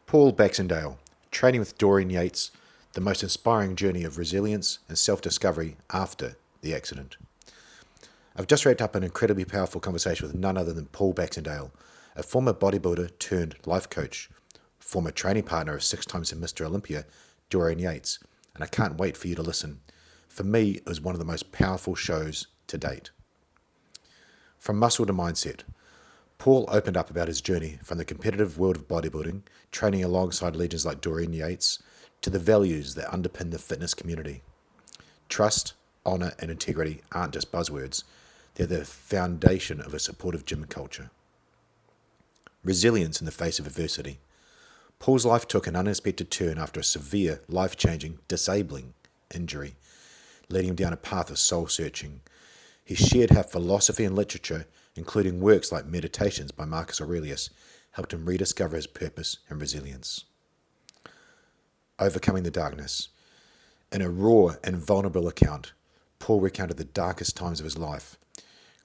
Paul Baxendale, training with Dorian Yates, the most inspiring journey of resilience and self-discovery after the accident. I've just wrapped up an incredibly powerful conversation with none other than Paul Baxendale, a former bodybuilder turned life coach, former training partner of 6 times Mr. Olympia, Dorian Yates, and I can't wait for you to listen. For me, it was one of the most powerful shows to date. From muscle to mindset, Paul opened up about his journey from the competitive world of bodybuilding, training alongside legends like Dorian Yates, to the values that underpin the fitness community. Trust, honour and integrity aren't just buzzwords, they're the foundation of a supportive gym culture. Resilience in the face of adversity. Paul's life took an unexpected turn after a severe, life-changing, disabling injury, leading him down a path of soul-searching. He shared how philosophy and literature, including works like Meditations by Marcus Aurelius, helped him rediscover his purpose and resilience. Overcoming the darkness. In a raw and vulnerable account, Paul recounted the darkest times of his life,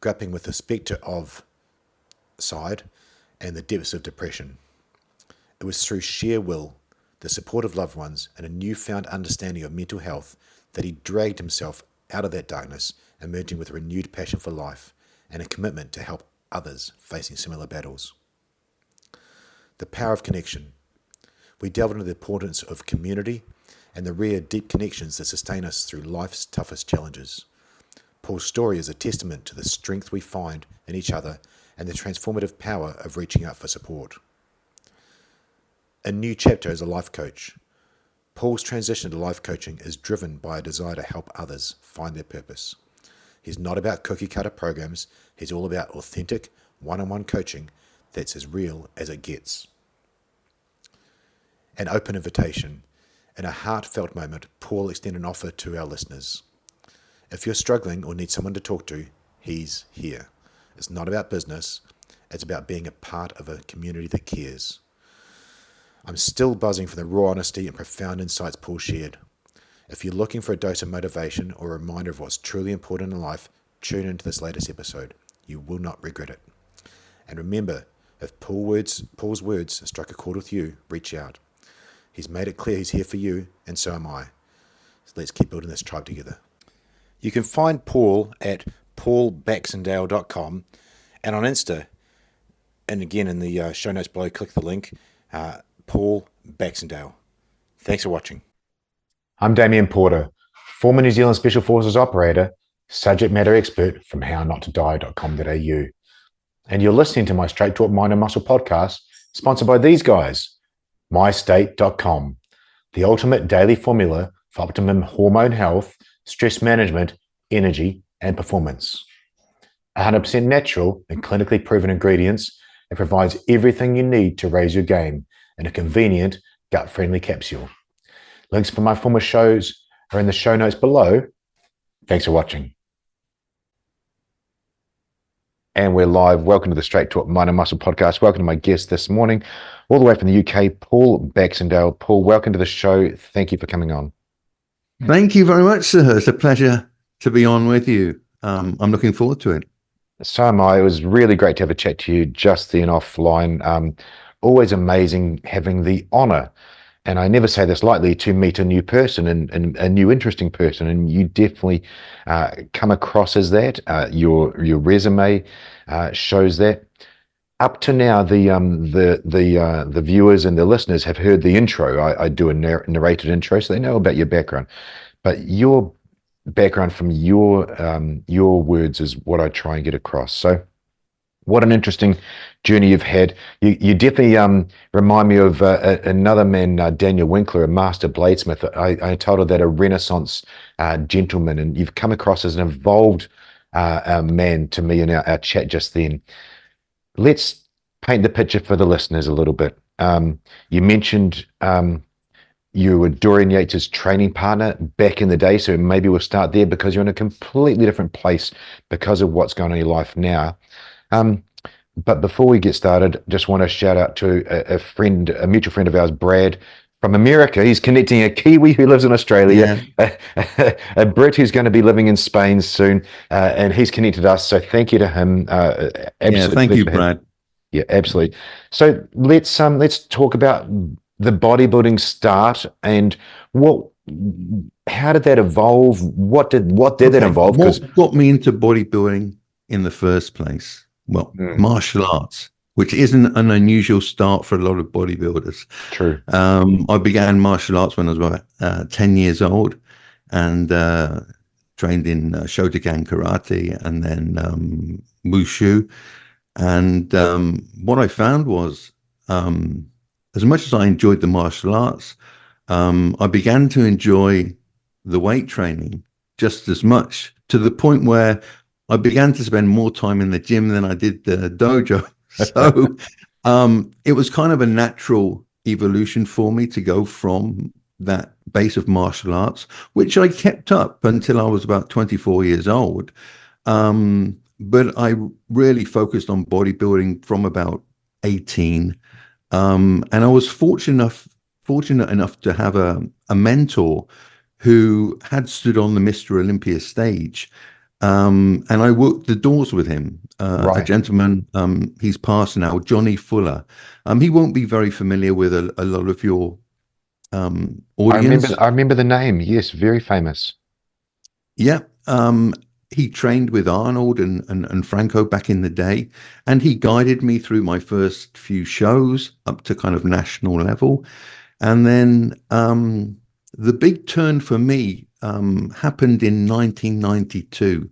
grappling with the spectre of suicide and the depths of depression. It was through sheer will, the support of loved ones, and a newfound understanding of mental health that he dragged himself out of that darkness, emerging with a renewed passion for life and a commitment to help others facing similar battles. The power of connection. We delved into the importance of community and the rare, deep connections that sustain us through life's toughest challenges. Paul's story is a testament to the strength we find in each other and the transformative power of reaching out for support. A new chapter as a life coach. Paul's transition to life coaching is driven by a desire to help others find their purpose. He's not about cookie-cutter programs. He's all about authentic, one-on-one coaching that's as real as it gets. An open invitation. In a heartfelt moment, Paul extended an offer to our listeners. If you're struggling or need someone to talk to, he's here. It's not about business. It's about being a part of a community that cares. I'm still buzzing from the raw honesty and profound insights Paul shared. If you're looking for a dose of motivation or a reminder of what's truly important in life, tune into this latest episode. You will not regret it. And remember, if Paul's words struck a chord with you, reach out. He's made it clear he's here for you, and so am I. So let's keep building this tribe together. You can find Paul at paulbaxendale.com and on Insta. And again, in the show notes below, click the link, Paul Baxendale. Thanks for watching. I'm Damien Porter, former New Zealand Special Forces operator, subject matter expert from hownottoDie.com.au. And you're listening to my Straight Talk Mind and Muscle podcast, sponsored by these guys, mystate.com, the ultimate daily formula for optimum hormone health, stress management, energy, and performance. 100% natural and clinically proven ingredients, it provides everything you need to raise your game in a convenient, gut-friendly capsule. Links for my former shows are in the show notes below. Thanks for watching. And we're live. Welcome to the Straight Talk Mind and Muscle podcast. Welcome to my guest this morning, all the way from the UK, Paul Baxendale. Paul, welcome to the show. Thank you for coming on. Thank you very much, sir. It's a pleasure to be on with you. I'm looking forward to it. So am I. It was really great to have a chat to you just then offline. Always amazing having the honour, and I never say this lightly, to meet a new person and a new interesting person, and you definitely come across as that. Your resume shows that. Up to now, the viewers and the listeners have heard the intro. I do a narrated intro, so they know about your background. But your background from your words is what I try and get across. So, what an interesting journey you've had. You definitely remind me of another man, Daniel Winkler, a master bladesmith. I titled that a Renaissance gentleman, and you've come across as an evolved man to me in our chat just then. Let's paint the picture for the listeners a little bit. You mentioned you were Dorian Yates' training partner back in the day, so maybe we'll start there because you're in a completely different place because of what's going on in your life now. But before we get started, just want to shout out to a mutual friend of ours, Brad, from America. He's connecting a Kiwi who lives in Australia, a Brit who's going to be living in Spain soon, and he's connected us. So thank you to him. Thank you, Brad. Yeah, absolutely. So let's talk about the bodybuilding start, and what, how did that evolve? What did that Okay, involve? Because what got me into bodybuilding in the first place? Well, martial arts, which isn't an unusual start for a lot of bodybuilders. true. I began martial arts when I was about 10 years old, and trained in Shotokan karate and then wushu. And what I found was, as much as I enjoyed the martial arts, I began to enjoy the weight training just as much, to the point where I began to spend more time in the gym than I did the dojo. So it was kind of a natural evolution for me to go from that base of martial arts, which I kept up until I was about 24 years old. But I really focused on bodybuilding from about 18. And I was fortunate enough to have a mentor who had stood on the Mr. Olympia stage. And I worked the doors with him, a Right. gentleman, he's passed now, Johnny Fuller. He won't be very familiar with a lot of your audience. I remember the name. Yes, very famous. Yeah. He trained with Arnold and Franco back in the day, and he guided me through my first few shows up to kind of national level. And then the big turn for me happened in 1992.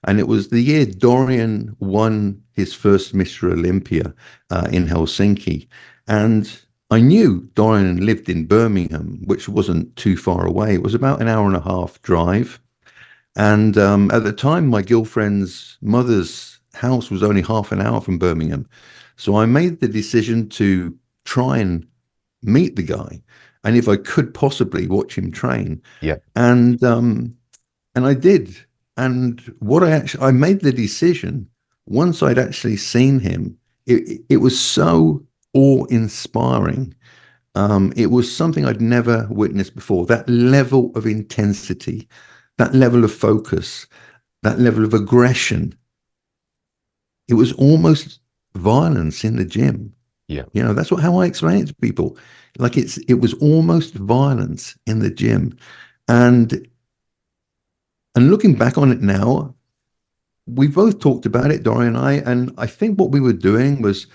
And it was the year Dorian won his first Mr. Olympia in Helsinki. And I knew Dorian lived in Birmingham, which wasn't too far away. It was about an hour and a half drive. And at the time, my girlfriend's mother's house was only half an hour from Birmingham. So I made the decision to try and meet the guy, and if I could possibly watch him train. Yeah. And I did. And what I made the decision once I'd actually seen him. It was so awe-inspiring. It was something I'd never witnessed before. That level of intensity, that level of focus, that level of aggression. It was almost violence in the gym. Yeah. You know, that's how I explain it to people. Like it was almost violence in the gym. And looking back on it now, we both talked about it, Dorian and I think what we were doing was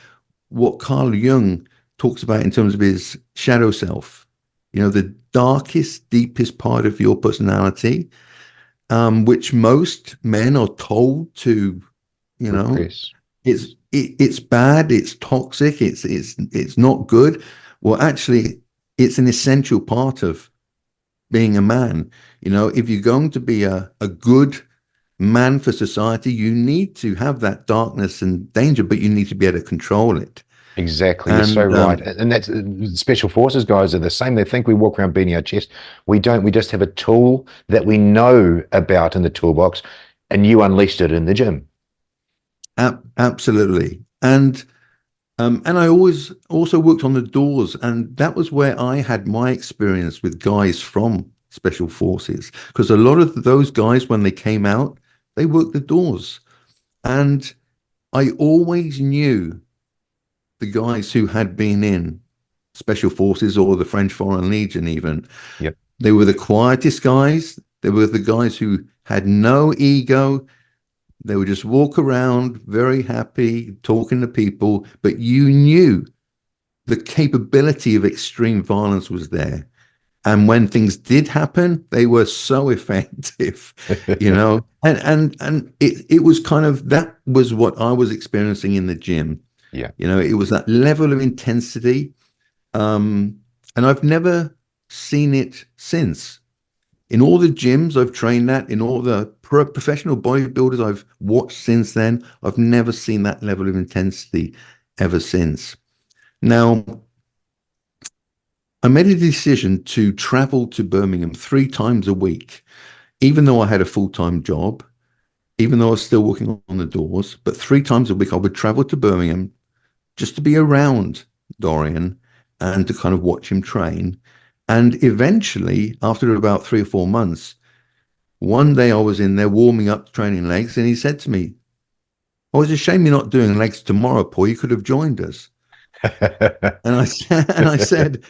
what Carl Jung talks about in terms of his shadow self. You know, the darkest, deepest part of your personality, which most men are told to, you know, Repress. it's bad, it's toxic, it's not good. Well, actually, it's an essential part of being a man. You know, if you're going to be a good man for society, you need to have that darkness and danger, but you need to be able to control it. Exactly. You're so And right. And that's special forces guys are the same. They think we walk around beating our chest. We don't. We just have a tool that we know about in the toolbox, and you unleashed it in the gym. absolutely. And I always also worked on the doors, and that was where I had my experience with guys from special forces, because a lot of those guys, when they came out, they worked the doors. And I always knew the guys who had been in special forces or the French Foreign Legion even. Yep. They were the quietest guys. They were the guys who had no ego. They would just walk around very happy, talking to people, but you knew the capability of extreme violence was there. And when things did happen, they were so effective, you know. And it was kind of, that was what I was experiencing in the gym. Yeah. You know, it was that level of intensity. And I've never seen it since. In all the gyms I've trained at, in all the professional bodybuilders I've watched since then, I've never seen that level of intensity ever since. Now, I made a decision to travel to Birmingham 3 times a week, even though I had a full-time job, even though I was still working on the doors, but 3 times a week I would travel to Birmingham just to be around Dorian and to kind of watch him train. And eventually, after about 3 or 4 months, one day I was in there warming up, training legs, and he said to me, "Oh, it's a shame you're not doing legs tomorrow, Paul. You could have joined us." And I said,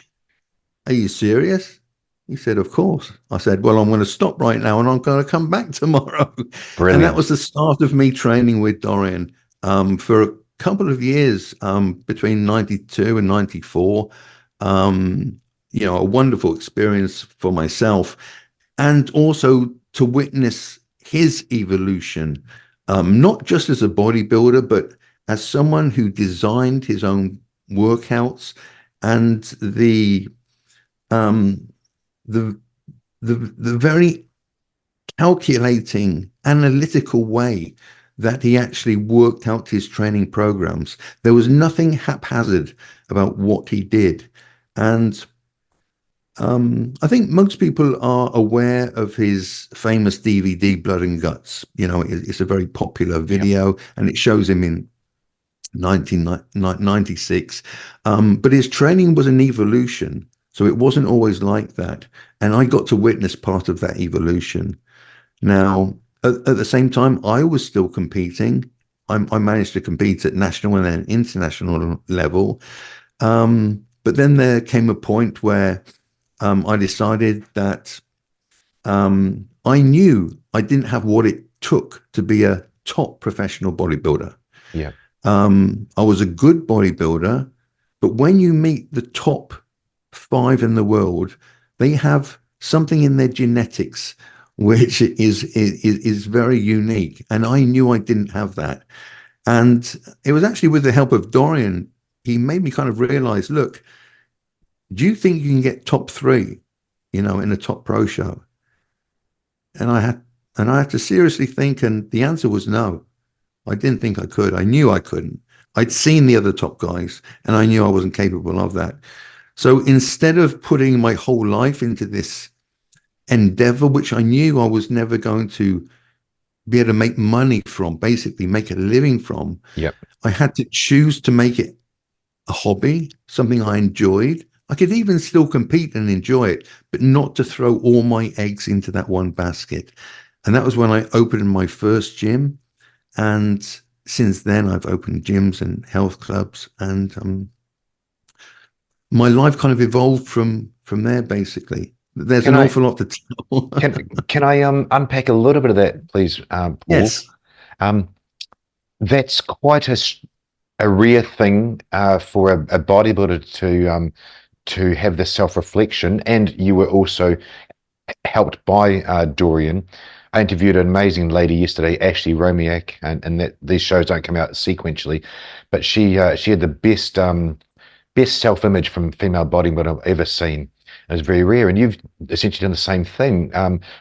are you serious? He said, of course. I said, well, I'm going to stop right now and I'm going to come back tomorrow. Brilliant. And that was the start of me training with Dorian for a couple of years, between 92 and 94. You know, a wonderful experience for myself, and also to witness his evolution, not just as a bodybuilder, but as someone who designed his own workouts, and the very calculating, analytical way that he actually worked out his training programs. There was nothing haphazard about what he did. And I think most people are aware of his famous DVD, Blood and Guts. You know, it's a very popular video, and it shows him in 1996. But his training was an evolution, so it wasn't always like that. And I got to witness part of that evolution. Now, at the same time, I was still competing. I managed to compete at national and then international level. But then there came a point where I decided that I knew I didn't have what it took to be a top professional bodybuilder. Yeah. I was a good bodybuilder, but when you meet the top 5 in the world, they have something in their genetics which is very unique, and I knew I didn't have that. And it was actually with the help of Dorian, he made me kind of realize, look, do you think you can get top 3, you know, in a top pro show? And I had to seriously think, and the answer was no. I didn't think I could. I knew I couldn't. I'd seen the other top guys, and I knew I wasn't capable of that. So instead of putting my whole life into this endeavor, which I knew I was never going to be able to make money from, basically make a living from, I had to choose to make it a hobby, something I enjoyed. I could even still compete and enjoy it, but not to throw all my eggs into that one basket. And that was when I opened my first gym. And since then, I've opened gyms and health clubs, and my life kind of evolved from there, basically. There's an awful lot to tell. Can I unpack a little bit of that, please, Paul? Yes. That's quite a rare thing for a bodybuilder to have this self-reflection, and you were also helped by Dorian. I interviewed an amazing lady yesterday, Ashley Romiak, and that these shows don't come out sequentially, but she had the best self-image from female bodybuilder I've ever seen. It was very rare, and you've essentially done the same thing.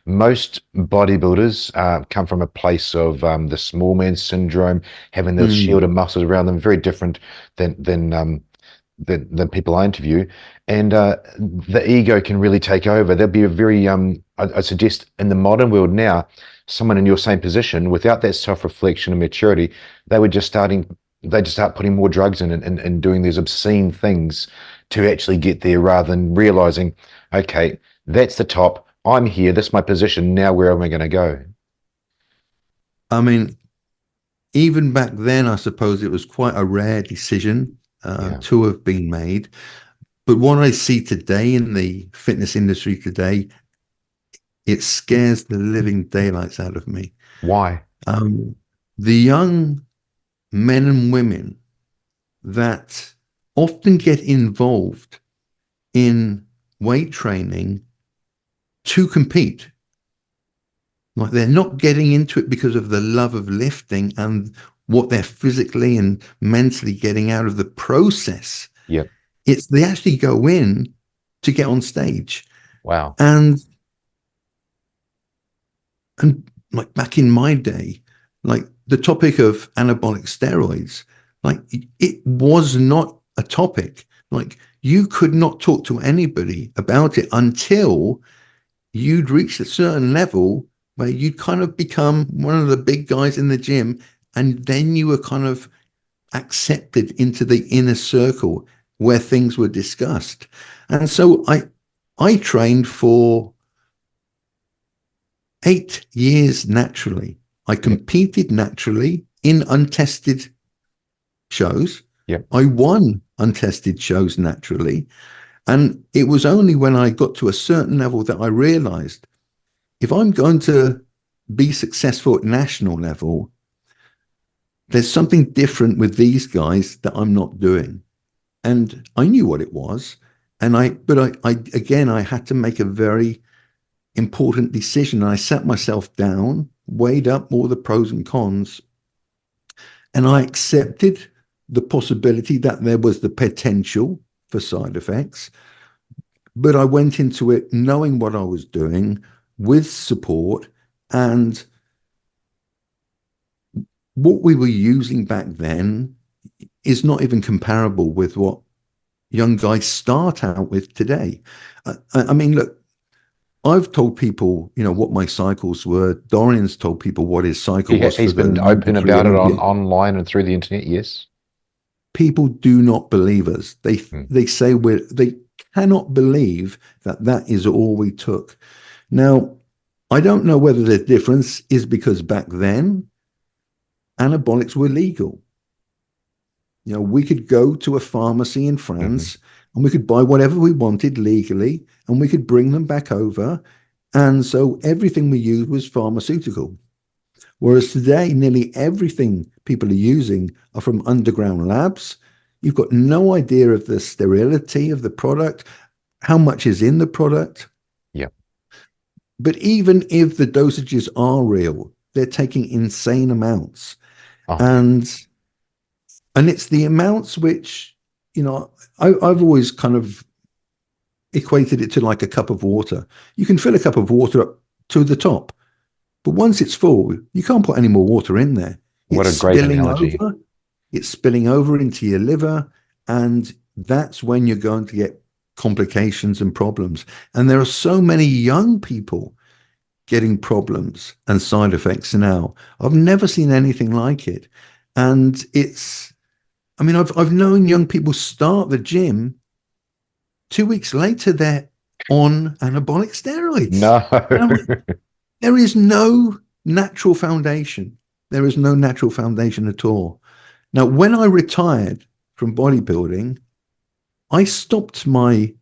Most bodybuilders come from a place of the small man syndrome, having this shield of muscles around them, very different than people I interview, and the ego can really take over. There'll be a very, I suggest in the modern world now, someone in your same position, without that self-reflection and maturity, they just start putting more drugs in and doing these obscene things to actually get there, rather than realizing, okay, that's the top, I'm here, this is my position, now where am I going to go? I mean, even back then, I suppose it was quite a rare decision to have been made. But what I see today in the fitness industry today, it scares the living daylights out of me. Why? The young men and women that often get involved in weight training to compete. Like, they're not getting into it because of the love of lifting and what they're physically and mentally getting out of the process. Yep. It's they actually go in to get on stage. Wow. And like back in my day, like the topic of anabolic steroids, like it was not a topic. Like, you could not talk to anybody about it until you'd reached a certain level where you'd kind of become one of the big guys in the gym, and then you were kind of accepted into the inner circle where things were discussed. And so I trained for 8 years naturally. I competed naturally in untested shows. Yep. I won untested shows naturally. And it was only when I got to a certain level that I realized if I'm going to be successful at national level, there's something different with these guys that I'm not doing. And I knew what it was. But I again, I had to make a very important decision. I sat myself down, weighed up all the pros and cons, and I accepted the possibility that there was the potential for side effects. But I went into it knowing what I was doing with support, and what we were using back then is not even comparable with what young guys start out with today. I mean, look, I've told people, what my cycles were. Dorian's told people what his cycle was He's for been going open through about it Olympia. online and through the internet. Yes. People do not believe us. They say they cannot believe that is all we took. Now, I don't know whether the difference is because back then anabolics were legal. We could go to a pharmacy in France and we could buy whatever we wanted legally, and we could bring them back over. And so everything we used was pharmaceutical. Whereas today, nearly everything people are using are from underground labs. You've got no idea of the sterility of the product, how much is in the product. Yeah. But even if the dosages are real, they're taking insane amounts. And it's the amounts which, I've always kind of equated it to like a cup of water. You can fill a cup of water up to the top, but once it's full, you can't put any more water in there. What a great analogy. It's spilling over into your liver, and that's when you're going to get complications and problems. And there are so many young people getting problems and side effects now. I've never seen anything like it. And I've known young people start the gym. 2 weeks later, they're on anabolic steroids. No. There is no natural foundation. There is no natural foundation at all. Now, when I retired from bodybuilding, I stopped my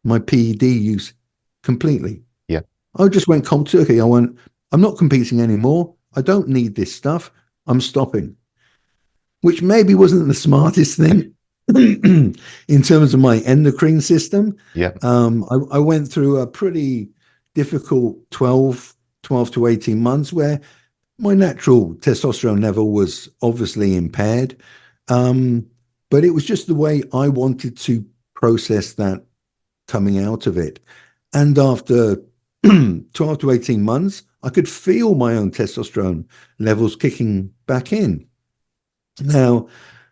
PED use completely. Yeah. I just went cold turkey. I went, I'm not competing anymore. I don't need this stuff. I'm stopping. Which maybe wasn't the smartest thing in terms of my endocrine system. Yeah. I went through a pretty difficult 12 to 18 months where my natural testosterone level was obviously impaired. But it was just the way I wanted to process that coming out of it. And after 12 to 18 months, I could feel my own testosterone levels kicking back in. Now,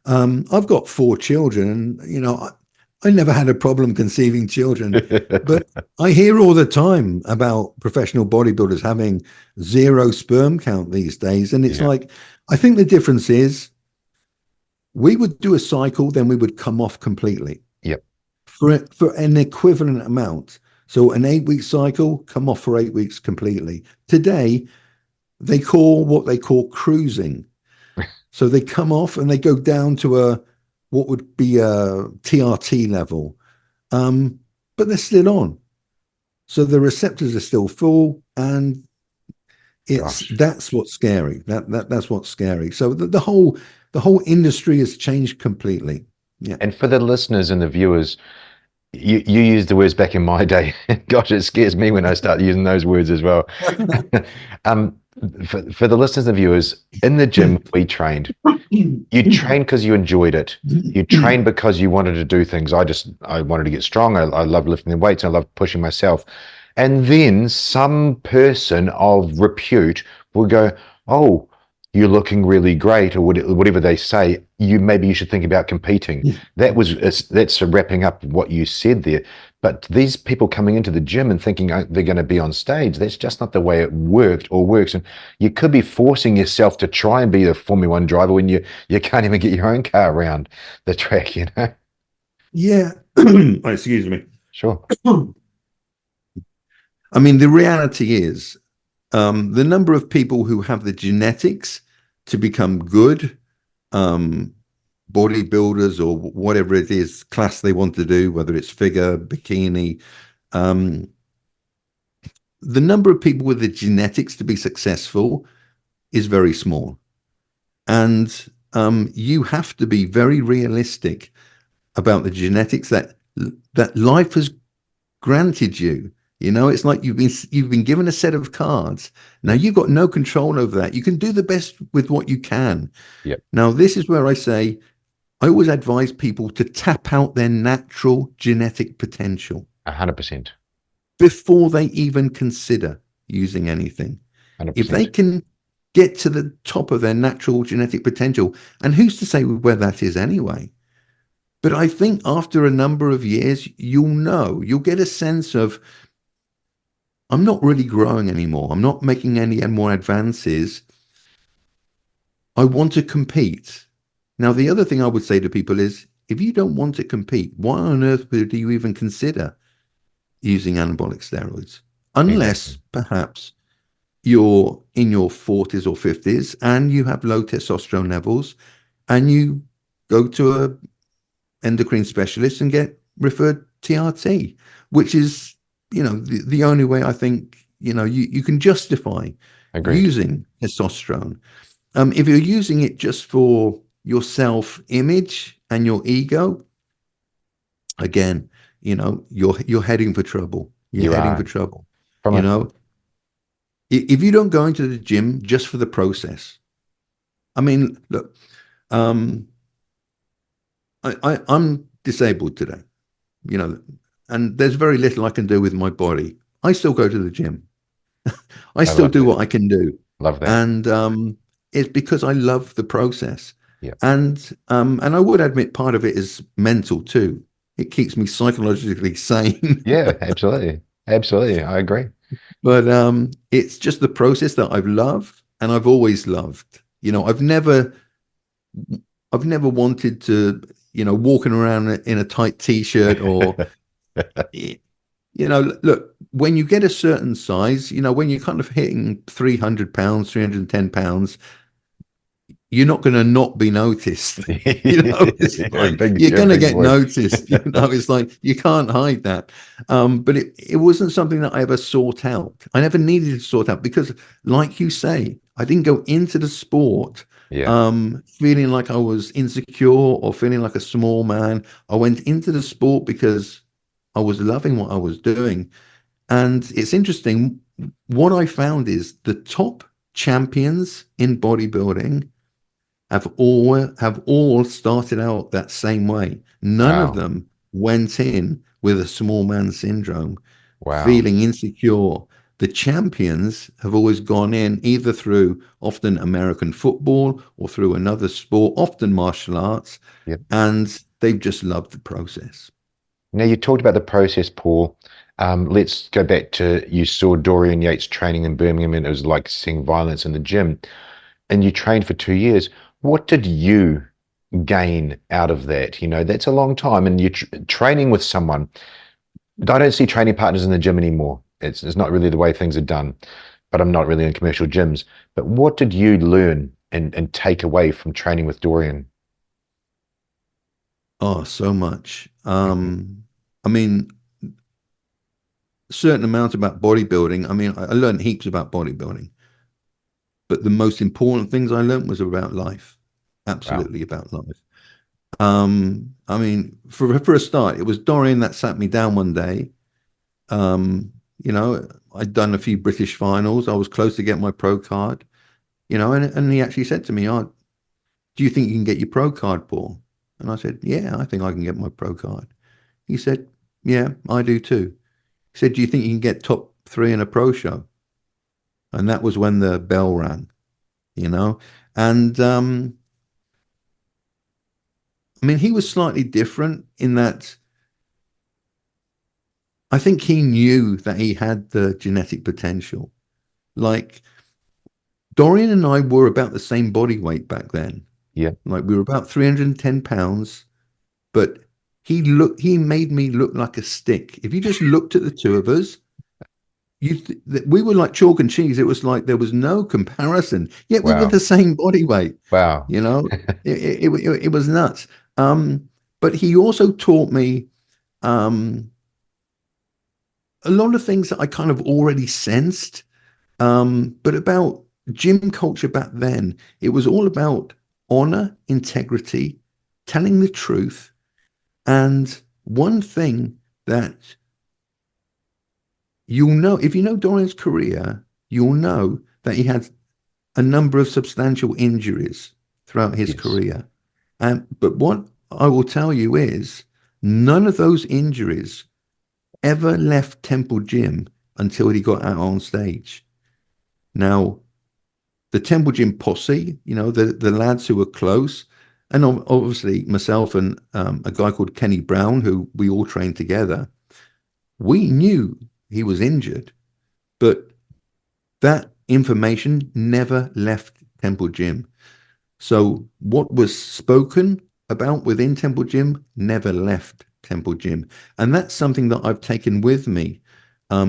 I've got 4 children, and, I never had a problem conceiving children, but I hear all the time about professional bodybuilders having 0 sperm count these days. And it's like, I think the difference is we would do a cycle, then we would come off completely. Yep. For an equivalent amount. So an 8-week cycle, come off for 8 weeks completely. Today, they call what they call cruising. So they come off and they go down to what would be a TRT level, but they're still on. So the receptors are still full, and that's what's scary. That's what's scary. So the whole industry has changed completely. Yeah. And for the listeners and the viewers, you used the words back in my day. Gosh, it scares me when I start using those words as well. For the listeners and viewers, in the gym we trained. You trained because you enjoyed it. You trained because you wanted to do things. I wanted to get strong. I love lifting the weights. I love pushing myself. And then some person of repute will go, "Oh, you're looking really great," or whatever they say. Maybe you should think about competing. That's wrapping up what you said there. But these people coming into the gym and thinking they're going to be on stage, that's just not the way it worked or works. And you could be forcing yourself to try and be a Formula One driver when you can't even get your own car around the track, Yeah. Excuse me. Sure. I mean, the reality is the number of people who have the genetics to become good bodybuilders or whatever it is class they want to do, whether it's figure, bikini, the number of people with the genetics to be successful is very small. And you have to be very realistic about the genetics that life has granted you. You know, it's like you've been given a set of cards. Now you've got no control over that. You can do the best with what you can. Yep. Now, this is where I say I always advise people to tap out their natural genetic potential 100%. before they even consider using anything. 100%. If they can get to the top of their natural genetic potential, and who's to say where that is anyway? But I think after a number of years, you'll get a sense of, I'm not really growing anymore. I'm not making any more advances. I want to compete. Now, the other thing I would say to people is, if you don't want to compete, why on earth do you even consider using anabolic steroids? Unless perhaps you're in your 40s or 50s and you have low testosterone levels and you go to a endocrine specialist and get referred TRT, which is, you know, the only way I think, you know, you can justify using testosterone. If you're using it just for your self-image and your ego, again, you know, you're heading for trouble. You're heading for trouble. You know, if you don't go into the gym just for the process, I mean, look, I'm disabled today, you know, and there's very little I can do with my body. I still go to the gym. I still do what I can do. Love that. And it's because I love the process. Yeah. And I would admit part of it is mental too. It keeps me psychologically sane. Yeah, absolutely. Absolutely. I agree. But it's just the process that I've loved and I've always loved. You know, I've never wanted to, you know, walking around in a tight t-shirt or, you know, look, when you get a certain size, you know, when you're kind of hitting 300 pounds, 310 pounds, you're not going to not be noticed. You know, it's like, you're going to get noticed. You know, it's like you can't hide that. But it wasn't something that I ever sought out. I never needed to sort out because, like you say, I didn't go into the sport feeling like I was insecure or feeling like a small man. I went into the sport because I was loving what I was doing. And it's interesting. What I found is the top champions in bodybuilding have all started out that same way. None of them went in with a small man syndrome, feeling insecure. The champions have always gone in either through often American football or through another sport, often martial arts, and they've just loved the process. Now, you talked about the process, Paul. Let's go back to, you saw Dorian Yates training in Birmingham and it was like seeing violence in the gym, and you trained for 2 years. What did you gain out of that? You know, that's a long time, and you're training with someone. I don't see training partners in the gym anymore. It's not really the way things are done, but I'm not really in commercial gyms. But what did you learn and take away from training with Dorian? Oh, so much. I mean, a certain amount about bodybuilding. I mean, I learned heaps about bodybuilding, but the most important things I learned was about life. Absolutely about life. I mean, for a start, it was Dorian that sat me down one day. You know, I'd done a few British finals. I was close to getting my pro card, you know, and he actually said to me, "Oh, do you think you can get your pro card, Paul?" And I said, "Yeah, I think I can get my pro card." He said, "Yeah, I do too." He said, "Do you think you can get top 3 in a pro show?" And that was when the bell rang, you know. And I mean, he was slightly different in that I think he knew that he had the genetic potential. Like, Dorian and I were about the same body weight back then. Yeah. Like, we were about 310 pounds, but he made me look like a stick. If you just looked at the two of us, we were like chalk and cheese. It was like there was no comparison. Yet we were Wow. the same body weight. Wow. You know, it was nuts. But he also taught me um, a lot of things that I kind of already sensed. But about gym culture back then, it was all about honor, integrity, telling the truth. And one thing that you'll know, if you know Dorian's career, you'll know that he had a number of substantial injuries throughout his Yes. career. But what I will tell you is none of those injuries ever left Temple Gym until he got out on stage. Now, the Temple Gym posse, the lads who were close, and obviously myself and a guy called Kenny Brown, who we all trained together, we knew he was injured, but that information never left Temple Gym. So what was spoken about within Temple Gym never left Temple Gym. And that's something that I've taken with me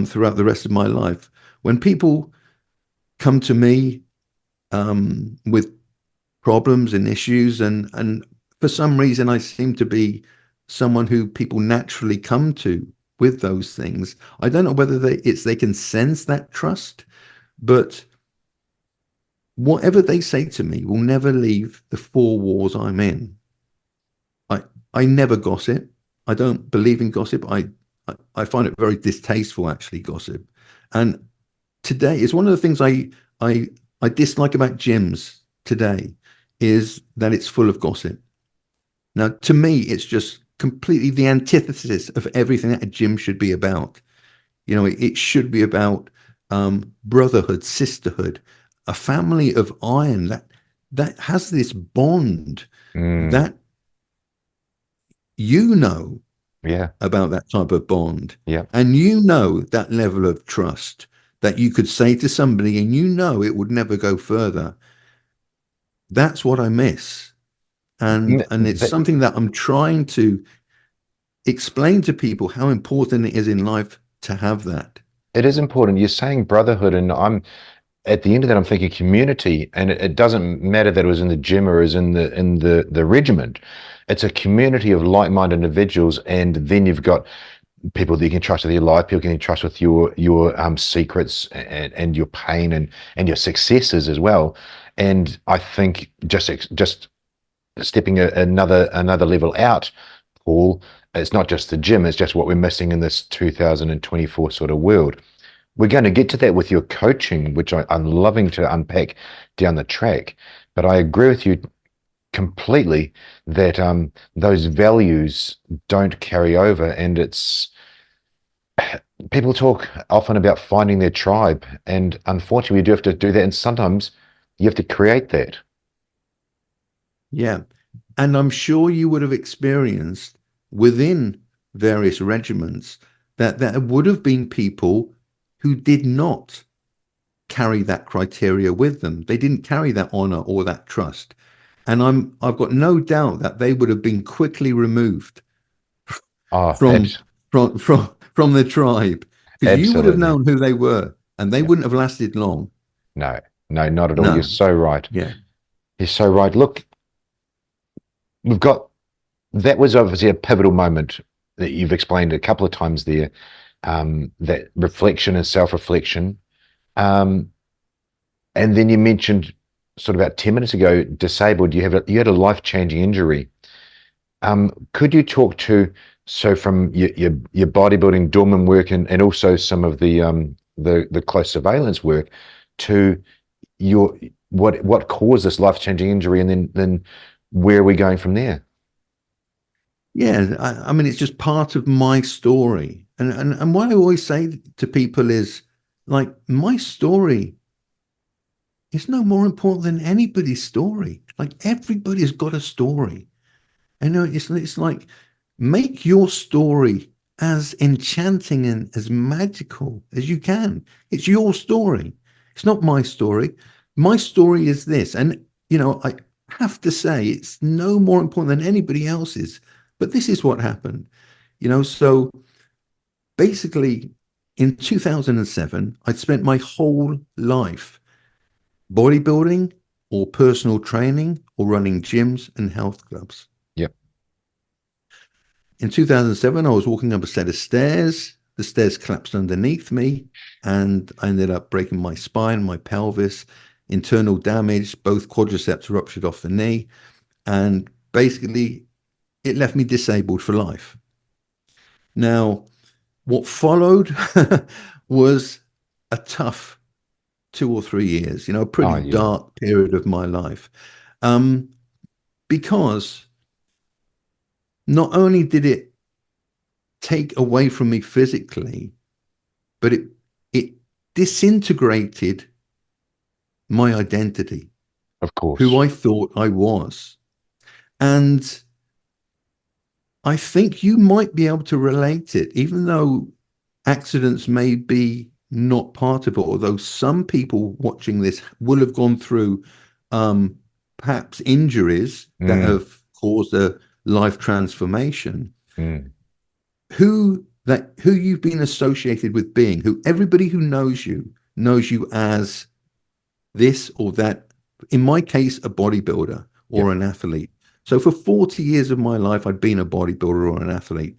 throughout the rest of my life. When people come to me with problems and issues, and for some reason I seem to be someone who people naturally come to with those things. I don't know whether they can sense that trust, but whatever they say to me will never leave the four walls I'm in. I I never gossip. I don't believe in gossip. I find it very distasteful, actually, gossip. And today, it's one of the things I I dislike about gyms today is that it's full of gossip. Now, to me, it's just completely the antithesis of everything that a gym should be about. It should be about brotherhood, sisterhood, a family of iron that has this bond Mm. that you know Yeah. about that type of bond, Yeah. and that level of trust that you could say to somebody and it would never go further. That's what I miss. And it's That something that I'm trying to explain to people how important it is in life to have that. it is important. You're saying brotherhood, and I'm at the end of that, I'm thinking community, and it doesn't matter that it was in the gym or is in the regiment. It's a community of like-minded individuals, and then you've got people that you can trust with your life, people you can trust with your secrets and your pain and your successes as well. And I think just stepping another level out, Paul, it's not just the gym, it's just what we're missing in this 2024 sort of world. We're going to get to that with your coaching, which I'm loving to unpack down the track. But I agree with you completely that those values don't carry over, and it's people talk often about finding their tribe, and unfortunately, we do have to do that, and sometimes you have to create that. Yeah. And I'm sure you would have experienced within various regiments that there would have been people who did not carry that criteria with them. They didn't carry that honor or that trust. And I've got no doubt that they would have been quickly removed Oh, from from the tribe, because you would have absolutely. known who they were and they Yeah. wouldn't have lasted long. No, no, not at all. You're No. so right. Yeah. You're so right. Look, we've got that was obviously a pivotal moment that you've explained a couple of times there. That reflection and self-reflection. Um, and then you mentioned sort of about 10 minutes ago, disabled, you had a life-changing injury. Could you talk to, so from your bodybuilding doorman work and also some of the close surveillance work to your what caused this life-changing injury, and then where are we going from there? Yeah, I mean, it's just part of my story. And what I always say to people is, like, my story is no more important than anybody's story. Like, everybody's got a story. And it's like, make your story as enchanting and as magical as you can. It's your story. It's not my story. My story is this. And, I have to say, it's no more important than anybody else's. But this is what happened. So basically, in 2007, I'd spent my whole life bodybuilding or personal training or running gyms and health clubs. Yep. In 2007, I was walking up a set of stairs. The stairs collapsed underneath me, and I ended up breaking my spine, my pelvis, internal damage, both quadriceps ruptured off the knee, and basically it left me disabled for life. Now, what followed was a tough 2 or 3 years, a pretty Oh, yeah. dark period of my life. Because not only did it take away from me physically, but it disintegrated my identity, Of course. who I thought I was. And I think you might be able to relate it, even though accidents may be not part of it, although some people watching this will have gone through perhaps injuries that have caused a life transformation. Who you've been associated with being, who everybody who knows you as this or that. In my case, a bodybuilder or an athlete. So for 40 years of my life, I'd been a bodybuilder or an athlete.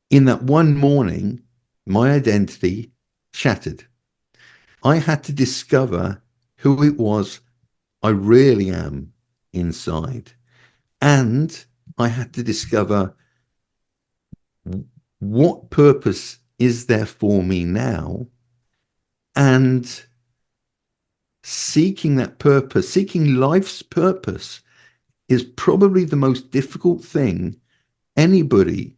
In that one morning, my identity shattered. I had to discover who it was I really am inside. And I had to discover what purpose is there for me now, and seeking that purpose, seeking life's purpose, is probably the most difficult thing anybody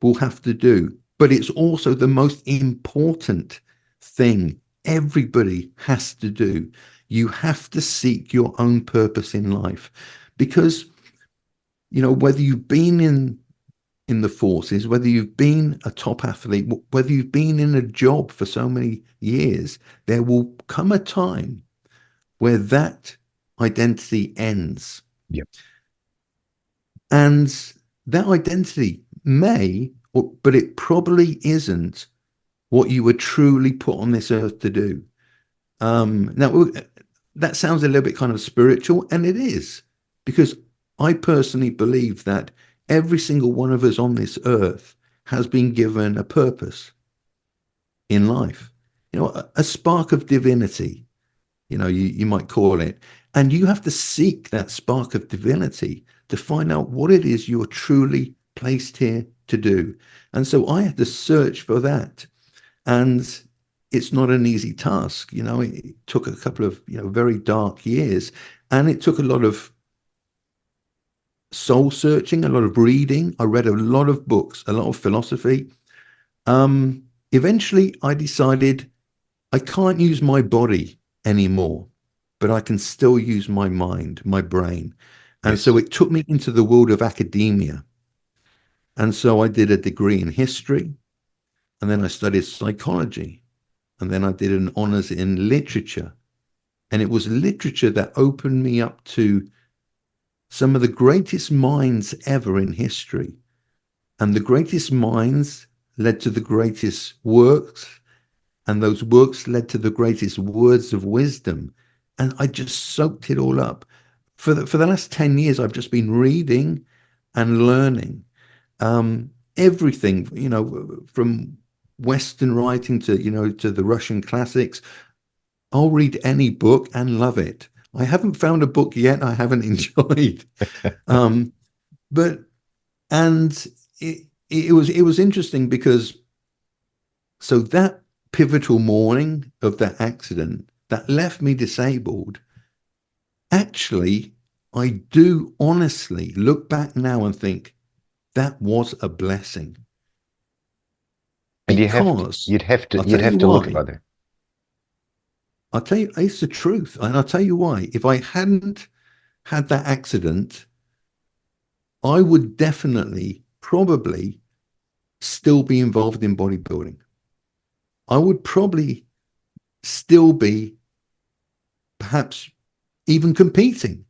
will have to do. But it's also the most important thing everybody has to do. You have to seek your own purpose in life, because, whether you've been in the forces, whether you've been a top athlete, whether you've been in a job for so many years, there will come a time where that identity ends. Yep. And that identity but it probably isn't what you were truly put on this earth to do. Now, that sounds a little bit kind of spiritual, and it is, because I personally believe that every single one of us on this earth has been given a purpose in life, a spark of divinity, you might call it. And you have to seek that spark of divinity to find out what it is you're truly placed here to do. And so I had to search for that. And it's not an easy task. It took a couple of, very dark years. And it took a lot of soul searching, a lot of reading. I read a lot of books, a lot of philosophy. Eventually, I decided I can't use my body anymore, but I can still use my mind, my brain. And so it took me into the world of academia. And so I did a degree in history, and then I studied psychology, and then I did an honors in literature. And it was literature that opened me up to some of the greatest minds ever in history. And the greatest minds led to the greatest works, and those works led to the greatest words of wisdom. And I just soaked it all up. For the last 10 years, I've just been reading and learning everything, from Western writing to the Russian classics. I'll read any book and love it. I haven't found a book yet I haven't enjoyed. It was interesting, because so that pivotal morning of that accident that left me disabled, actually, I do honestly look back now and think that was a blessing. And you'd have to look at it like that. I'll tell you, it's the truth. And I'll tell you why. If I hadn't had that accident, I would probably still be involved in bodybuilding. I would probably still be perhaps even competing.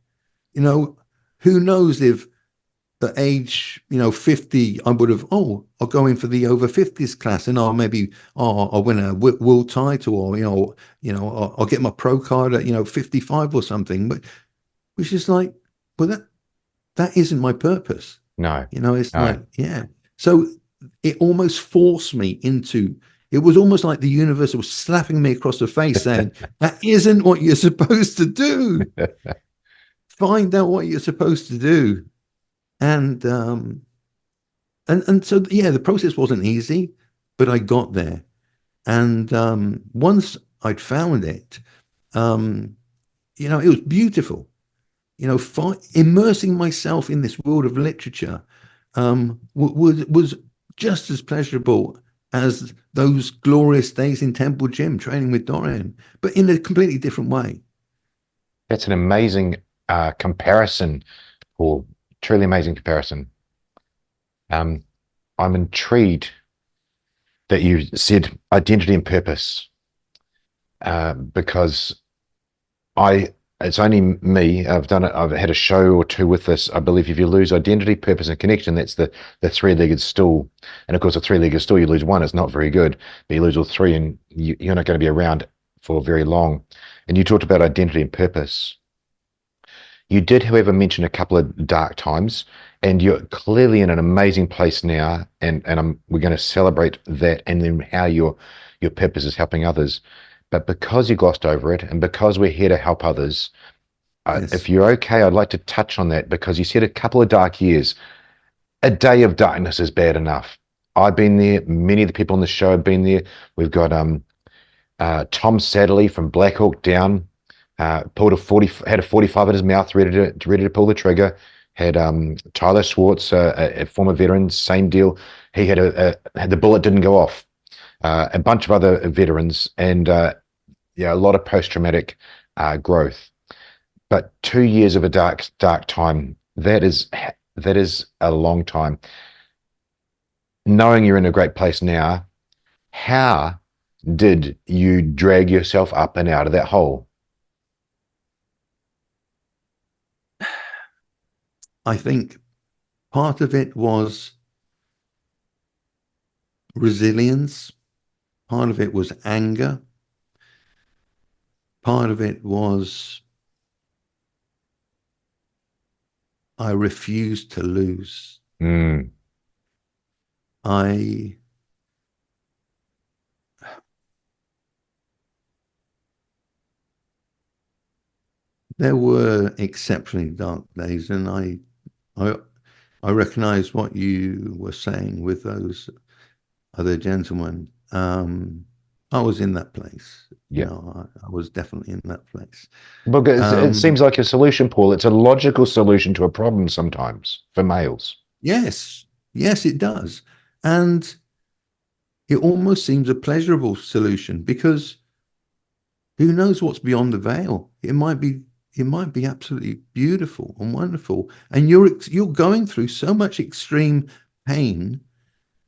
Who knows if at age, 50, I would have, I'll go in for the over 50s class, and I'll win a world title, or, I'll get my pro card at, 55 or something. But which is like, well, that isn't my purpose. No, It's no. like, yeah. So it almost forced me into, it was almost like the universe was slapping me across the face saying, that isn't what you're supposed to do. Find out what you're supposed to do. And so, yeah, the process wasn't easy, but I got there. And once I'd found it, it was beautiful. Immersing myself in this world of literature was just as pleasurable as those glorious days in Temple Gym training with Dorian, but in a completely different way. That's an amazing comparison, or truly amazing comparison. I'm intrigued that you said identity and purpose, because it's only me. I've done it. I've had a show or two with this. I believe if you lose identity, purpose, and connection, that's the three-legged stool. And of course, a three-legged stool, you lose one, it's not very good. But you lose all three, and you're not going to be around for very long. And you talked about identity and purpose. You did, however, mention a couple of dark times, and you're clearly in an amazing place now. And we're going to celebrate that, and then how your purpose is helping others. But because you glossed over it, and because we're here to help others, Yes. if you're okay, I'd like to touch on that, because you said a couple of dark years. A day of darkness is bad enough. I've been there. Many of the people on the show have been there. We've got Tom Sadlerly from Black Hawk Down. Pulled had a 45 in his mouth, ready to pull the trigger. Had Tyler Schwartz, a former veteran, same deal. He had the bullet didn't go off. A bunch of other veterans, and a lot of post-traumatic growth. But 2 years of a dark time, that is a long time. Knowing you're in a great place now, how did you drag yourself up and out of that hole? I think part of it was resilience. Part of it was anger. Part of it was I refused to lose. Mm. There were exceptionally dark days, and I recognize what you were saying with those other gentlemen. I was in that place. Yeah. I was definitely in that place. Because it seems like a solution, Paul. It's a logical solution to a problem sometimes for males. Yes, it does. And it almost seems a pleasurable solution, because who knows what's beyond the veil? It might be absolutely beautiful and wonderful. And you're going through so much extreme pain.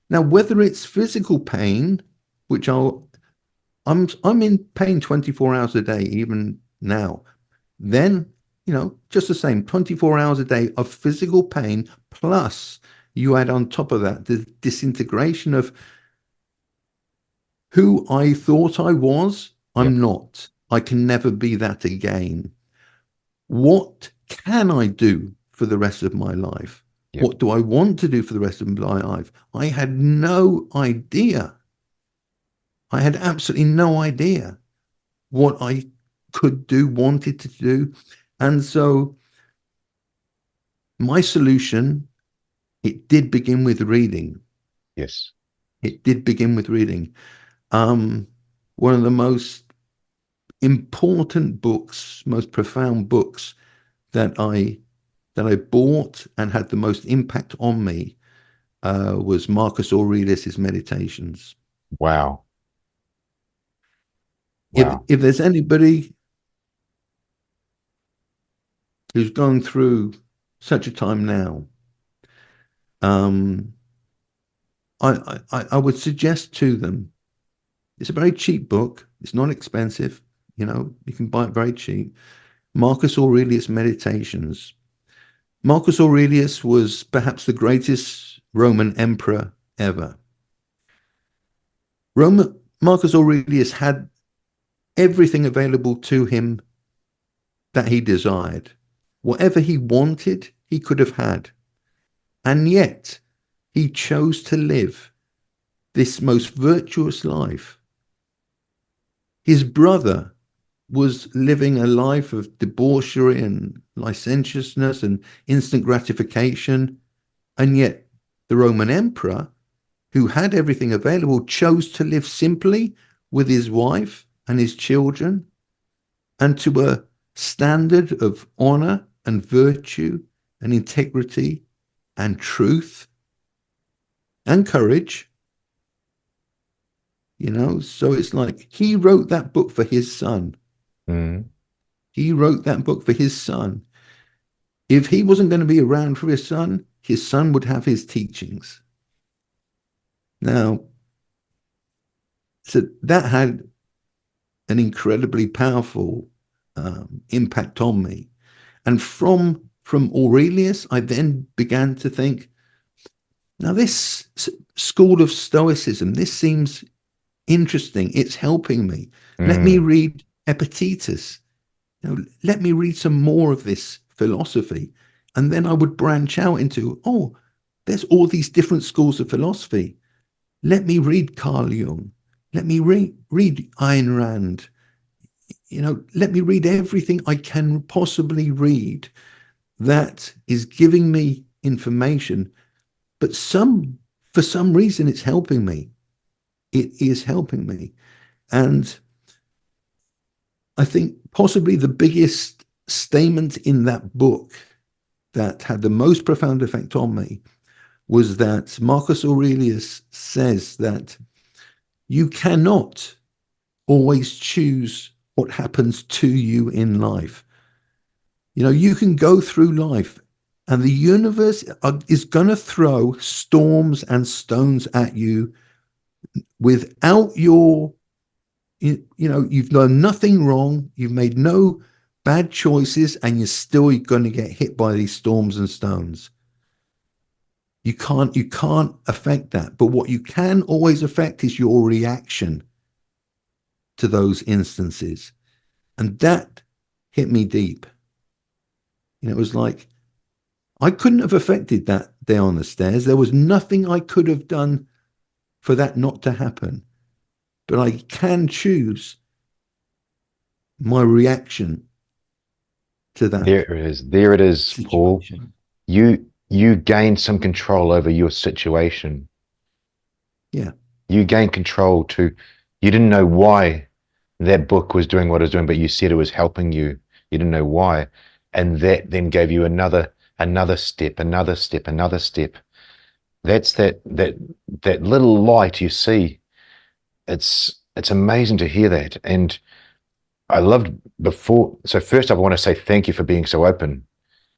Now, whether it's physical pain, which I'm in pain 24 hours a day, even now, then, just the same 24 hours a day of physical pain, plus you add on top of that the disintegration of who I thought I was. I'm not. I can never be that again. What can I do for the rest of my life? Yep. What do I want to do for the rest of my life? I had no idea. I had absolutely no idea what I could do, wanted to do. And so my solution, it did begin with reading. Yes. It did begin with reading. One of the most important books, most profound books that I bought and had the most impact on me was Marcus Aurelius's Meditations. Wow. Wow. If there's anybody who's going through such a time now, I would suggest to them, it's a very cheap book. It's not expensive. You can buy it very cheap. Marcus Aurelius Meditations. Marcus Aurelius was perhaps the greatest Roman emperor ever. Marcus Aurelius had everything available to him that he desired. Whatever he wanted, he could have had. And yet, he chose to live this most virtuous life. His brother was living a life of debauchery and licentiousness and instant gratification. And yet, the Roman emperor, who had everything available, chose to live simply with his wife and his children, and to a standard of honor and virtue and integrity and truth and courage. So it's like he wrote that book for his son. He wrote that book for his son. If he wasn't going to be around for his son would have his teachings. Now, so that had an incredibly powerful impact on me. And from Aurelius, I then began to think, now this school of Stoicism, this seems interesting. It's helping me. Let me read Epictetus. Let me read some more of this philosophy. And then I would branch out into, there's all these different schools of philosophy. Let me read Carl Jung. Let me read Ayn Rand. Let me read everything I can possibly read that is giving me information. But for some reason, it's helping me. It is helping me. And I think possibly the biggest statement in that book that had the most profound effect on me was that Marcus Aurelius says that you cannot always choose what happens to you in life. You can go through life and the universe is going to throw storms and stones at you without you've done nothing wrong, you've made no bad choices, and you're still going to get hit by these storms and stones. You can't affect that. But what you can always affect is your reaction to those instances. And that hit me deep. It was like, I couldn't have affected that day on the stairs. There was nothing I could have done for that not to happen. But I can choose my reaction to that. There it is, Paul. You gained some control over your situation. Yeah. You gained control you didn't know why that book was doing what it was doing, but you said it was helping you. You didn't know why. And that then gave you another step. That's that little light you see. It's amazing to hear that. And I loved before. So first I want to say thank you for being so open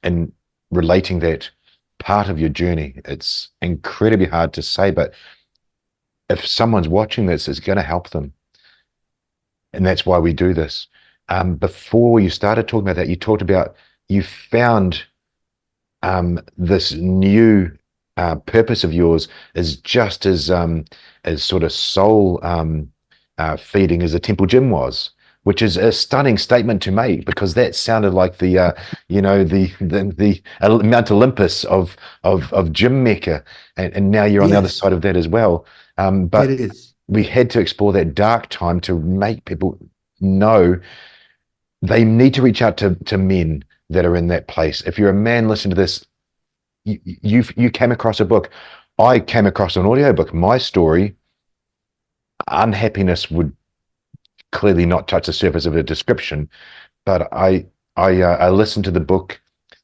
and relating that part of your journey. It's incredibly hard to say, but if someone's watching this, it's going to help them. And that's why we do this. Before you started talking about that, you talked about you found this new purpose of yours is just as sort of soul feeding as the temple gym was, which is a stunning statement to make, because that sounded like the Mount Olympus of gym mecca, and now you're on the other side of that as well. But it is. We had to explore that dark time to make people know they need to reach out to men that are in that place. If you're a man listening to this, you came across a book. I came across an audiobook. My story, unhappiness would clearly not touch the surface of a description, but I listened to the book,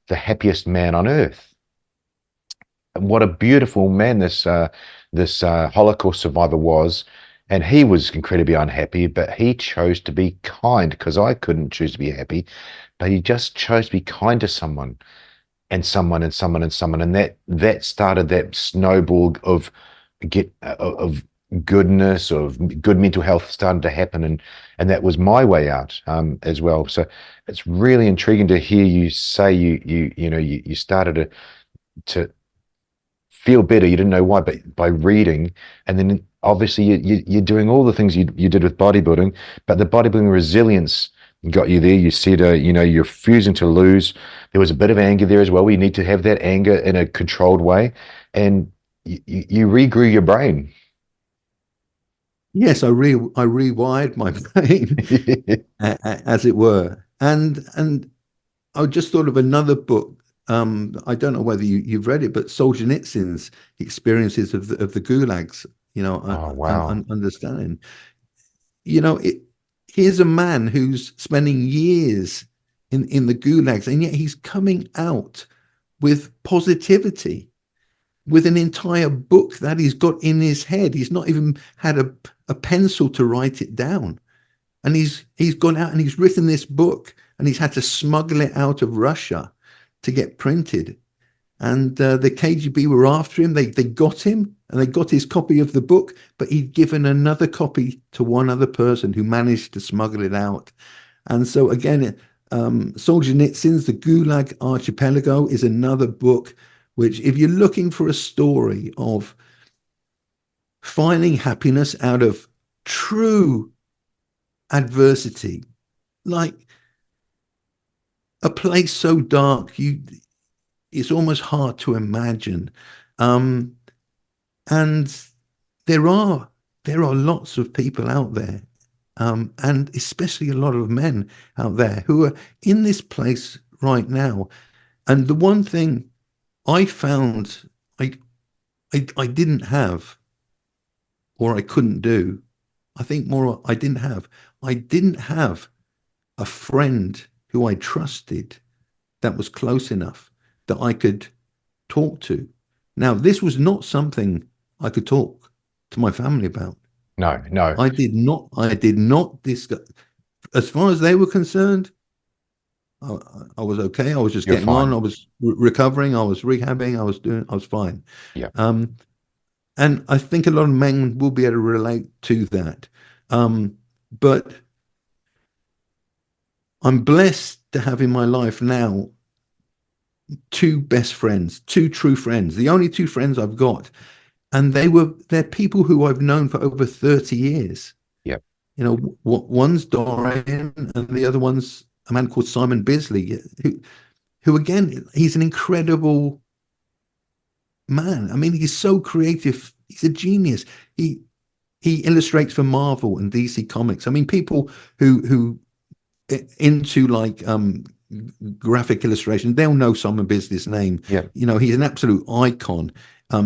The Happiest Man on Earth. What a beautiful man this Holocaust survivor was. And he was incredibly unhappy, but he chose to be kind, because I couldn't choose to be happy, but he just chose to be kind to someone and someone and that started that snowball of goodness, of good mental health started to happen, and that was my way out as well. So it's really intriguing to hear you say you started to feel better. You didn't know why, but by reading, and then obviously you're doing all the things you did with bodybuilding, but the bodybuilding resilience got you there. You said, you're refusing to lose. There was a bit of anger there as well. We need to have that anger in a controlled way, and you regrew your brain. Yes, I rewired my brain, as it were, and I just thought of another book. I don't know whether you've read it, but Solzhenitsyn's experiences of the gulags. Oh, wow. Understanding. Here's a man who's spending years in the gulags, and yet he's coming out with positivity, with an entire book that he's got in his head. He's not even had a pencil to write it down. And he's gone out and he's written this book, and he's had to smuggle it out of Russia to get printed. And the KGB were after him. They got him, and they got his copy of the book, but he'd given another copy to one other person who managed to smuggle it out. And so again, Solzhenitsyn's The Gulag Archipelago is another book which, if you're looking for a story of finding happiness out of true adversity, like a place so dark, it's almost hard to imagine. And there are lots of people out there, and especially a lot of men out there who are in this place right now. And the one thing I found I didn't have, or I couldn't do, I think more I didn't have a friend who I trusted that was close enough that I could talk to. Now, this was not something I could talk to my family about. No. I did not discuss. As far as they were concerned, I was okay. I was just You're getting fine. on. I was recovering. I was rehabbing. I was fine. Yeah. And I think a lot of men will be able to relate to that. But I'm blessed to have in my life now two best friends, two true friends, the only two friends I've got. And they're people who I've known for over 30 years. Yep. One's Dorian and the other one's a man called Simon Bisley, who again, he's an incredible man. I mean, he's so creative. He's a genius. He illustrates for Marvel and DC Comics. I mean, people who into like graphic illustration, they'll know Simon Bisley's name. Yeah. He's an absolute icon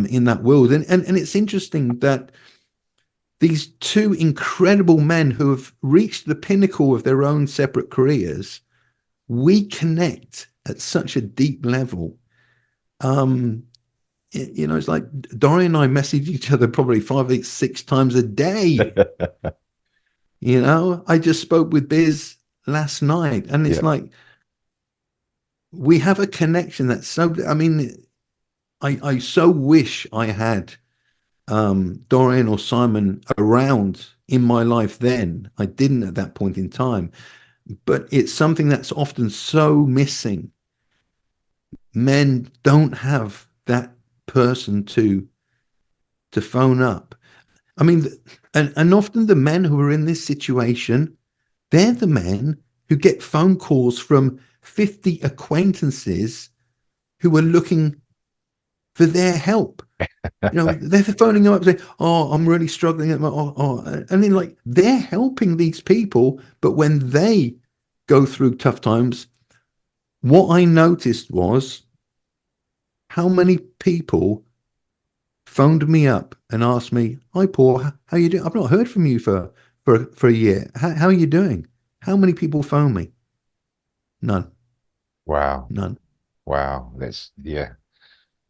in that world. And it's interesting that these two incredible men who have reached the pinnacle of their own separate careers, we connect at such a deep level. It's like Dorian and I message each other probably 5, 6 times a day. I just spoke with Biz last night, and it's like we have a connection that's so. I mean, I so wish I had Dorian or Simon around in my life then. I didn't at that point in time, but it's something that's often so missing. Men don't have that person to phone up. I mean, and often the men who are in this situation, they're the men who get phone calls from 50 acquaintances who are looking for their help. They're phoning them up saying, "Oh, I'm really struggling at my," and then like they're helping these people, but when they go through tough times, what I noticed was how many people phoned me up and asked me, "Hi, Paul, how you doing? I've not heard from you for a year. How are you doing?" How many people phone me? None. Wow. None. Wow. That's, yeah.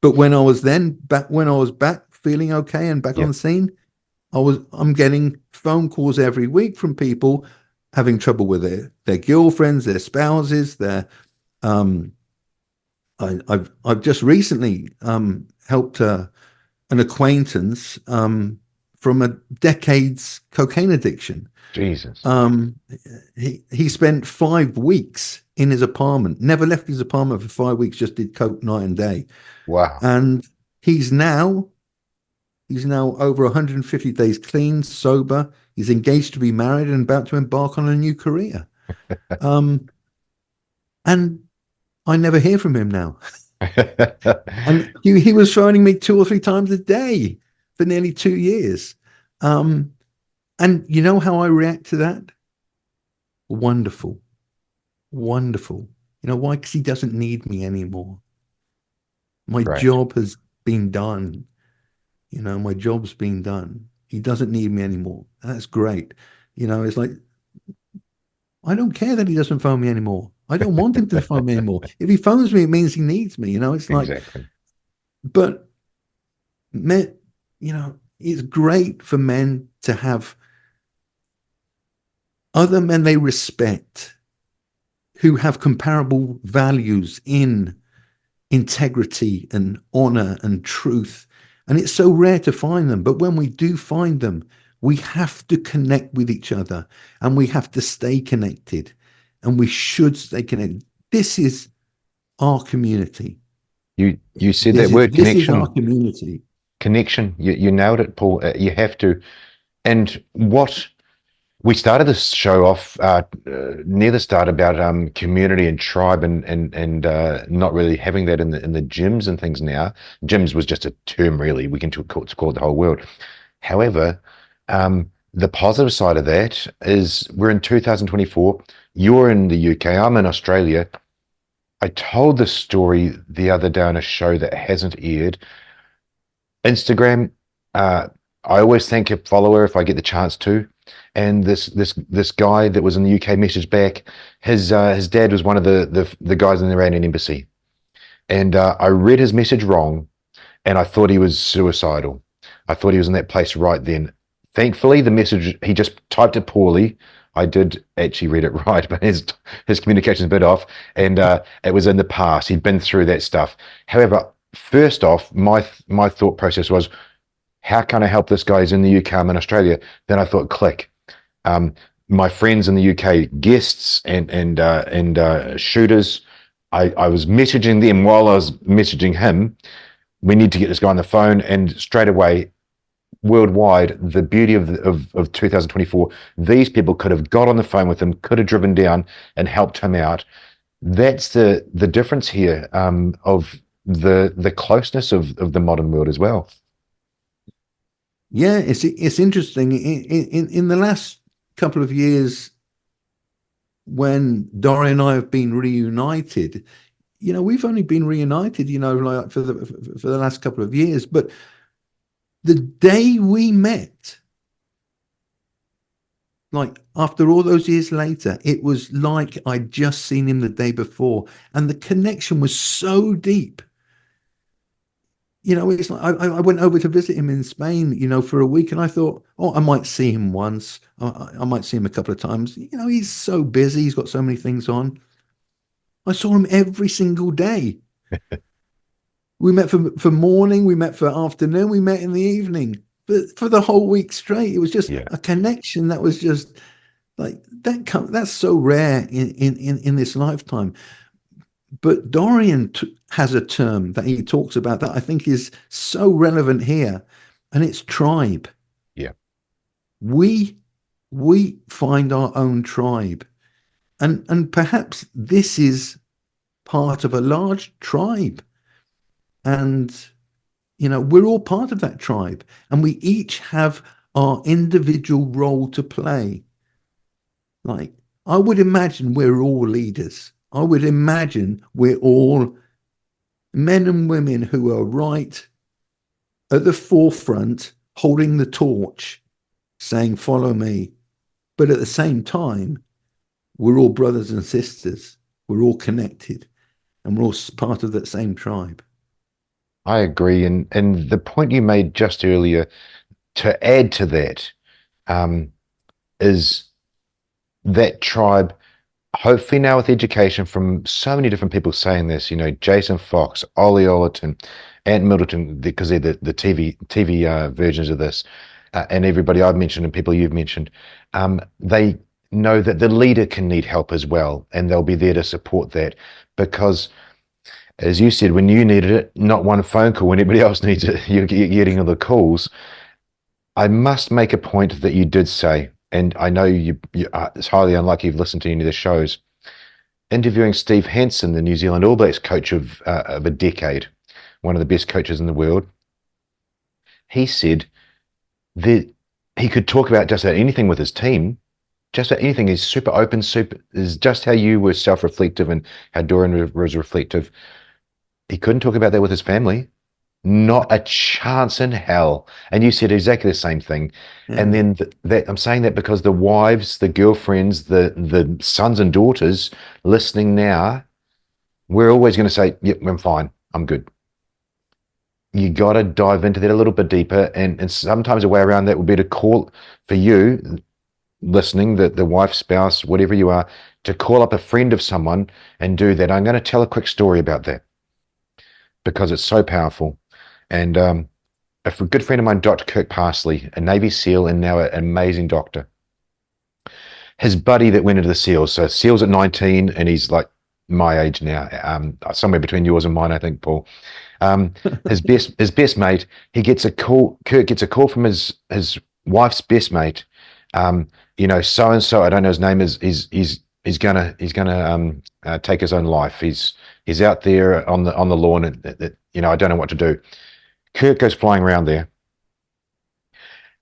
But when I was back feeling okay and back on the scene, I'm getting phone calls every week from people having trouble with their girlfriends, their spouses, I've just recently helped an acquaintance from a decade's cocaine addiction. Jesus. He spent 5 weeks in his apartment, never left his apartment for 5 weeks, just did coke night and day. Wow. And he's now over 150 days clean, sober. He's engaged to be married and about to embark on a new career. And I never hear from him now. And he was phoning me 2 or 3 times a day for nearly 2 years. And you know how I react to that? Wonderful. Wonderful. You know why? Because he doesn't need me anymore. My Right. job has been done. You know, my job's been done. He doesn't need me anymore. That's great. You know, it's like, I don't care that he doesn't phone me anymore. I don't want him to phone me anymore. If he phones me, it means he needs me. You know, it's like, Exactly. but men, you know, it's great for men to have other men they respect who have comparable values in integrity and honor and truth. And it's so rare to find them. But when we do find them, we have to connect with each other and we have to stay connected, and we should stay connected. This is our community. You said that word, this is connection. our community. Connection. You nailed it, Paul. You have to. And what we started this show off near the start about community and tribe and not really having that in the gyms and things now. Gyms was just a term, really. We can call it the whole world. However, the positive side of that is we're in 2024. You're in the UK. I'm in Australia. I told this story the other day on a show that hasn't aired. Instagram. I always thank a follower if I get the chance to. And this guy that was in the UK messaged back. His dad was one of the guys in the Iranian embassy, and I read his message wrong, and I thought he was suicidal. I thought he was in that place right then. Thankfully, the message, he just typed it poorly. I did actually read it right, but his communication's a bit off, and it was in the past. He'd been through that stuff. However, first off, my thought process was, how can I help this guy? He's in the UK, I'm in Australia. Then I thought, click. My friends in the UK, guests and shooters, I was messaging them while I was messaging him. We need to get this guy on the phone, and straight away, worldwide, the beauty of 2024, these people could have got on the phone with him, could have driven down and helped him out. That's the difference here of the closeness of the modern world as well. Yeah, it's interesting. In the last couple of years, when Dorian and I have been reunited, you know, we've only been reunited, you know, like for the last couple of years. But the day we met, like after all those years later, it was like I'd just seen him the day before, and the connection was so deep. You know, it's like I went over to visit him in Spain, you know, for a week, and I thought, oh, I might see him once. I might see him a couple of times. You know, he's so busy. He's got so many things on. I saw him every single day. We met for morning. We met for afternoon. We met in the evening. But for the whole week straight, it was just a connection that was just like that. That's so rare in this lifetime. But Dorian has a term that he talks about that I think is so relevant here, and it's tribe. Yeah. We find our own tribe. And perhaps this is part of a large tribe. And, you know, we're all part of that tribe, and we each have our individual role to play. Like, I would imagine we're all leaders. I would imagine we're all men and women who are right at the forefront, holding the torch, saying, follow me. But at the same time, we're all brothers and sisters. We're all connected, and we're all part of that same tribe. I agree. And the point you made just earlier, to add to that, is that tribe. Hopefully now with education from so many different people saying this, you know, Jason Fox, Ollie Ollerton, Ant Middleton, because they're the TV versions of this. and everybody I've mentioned and people you've mentioned, they know that the leader can need help as well, and they'll be there to support that. Because, as you said, when you needed it, not one phone call. When everybody else needs it, you're getting all the calls. I must make a point that you did say, and I know it's highly unlikely you've listened to any of the shows. Interviewing Steve Hansen, the New Zealand All Blacks coach of a decade, one of the best coaches in the world, he said that he could talk about just about anything with his team, just about anything. He's super open, is just how you were self-reflective and how Dorian was reflective. He couldn't talk about that with his family. Not a chance in hell. And you said exactly the same thing. Yeah. And then that I'm saying that because the wives, the girlfriends, the sons and daughters listening now, we're always going to say, "Yep, I'm fine. I'm good." You got to dive into that a little bit deeper. And sometimes a way around that would be to call for you listening, the wife, spouse, whatever you are, to call up a friend of someone and do that. I'm going to tell a quick story about that because it's so powerful. And a good friend of mine, Dr. Kirk Parsley, a Navy SEAL and now an amazing doctor. His buddy that went into the SEALs, so SEALs at 19, and he's like my age now, somewhere between yours and mine, I think, Paul. His best mate, he gets a call. Kirk gets a call from his wife's best mate. So and so, I don't know his name, he's gonna take his own life. He's out there on the lawn, and I don't know what to do. Kirk goes flying around there,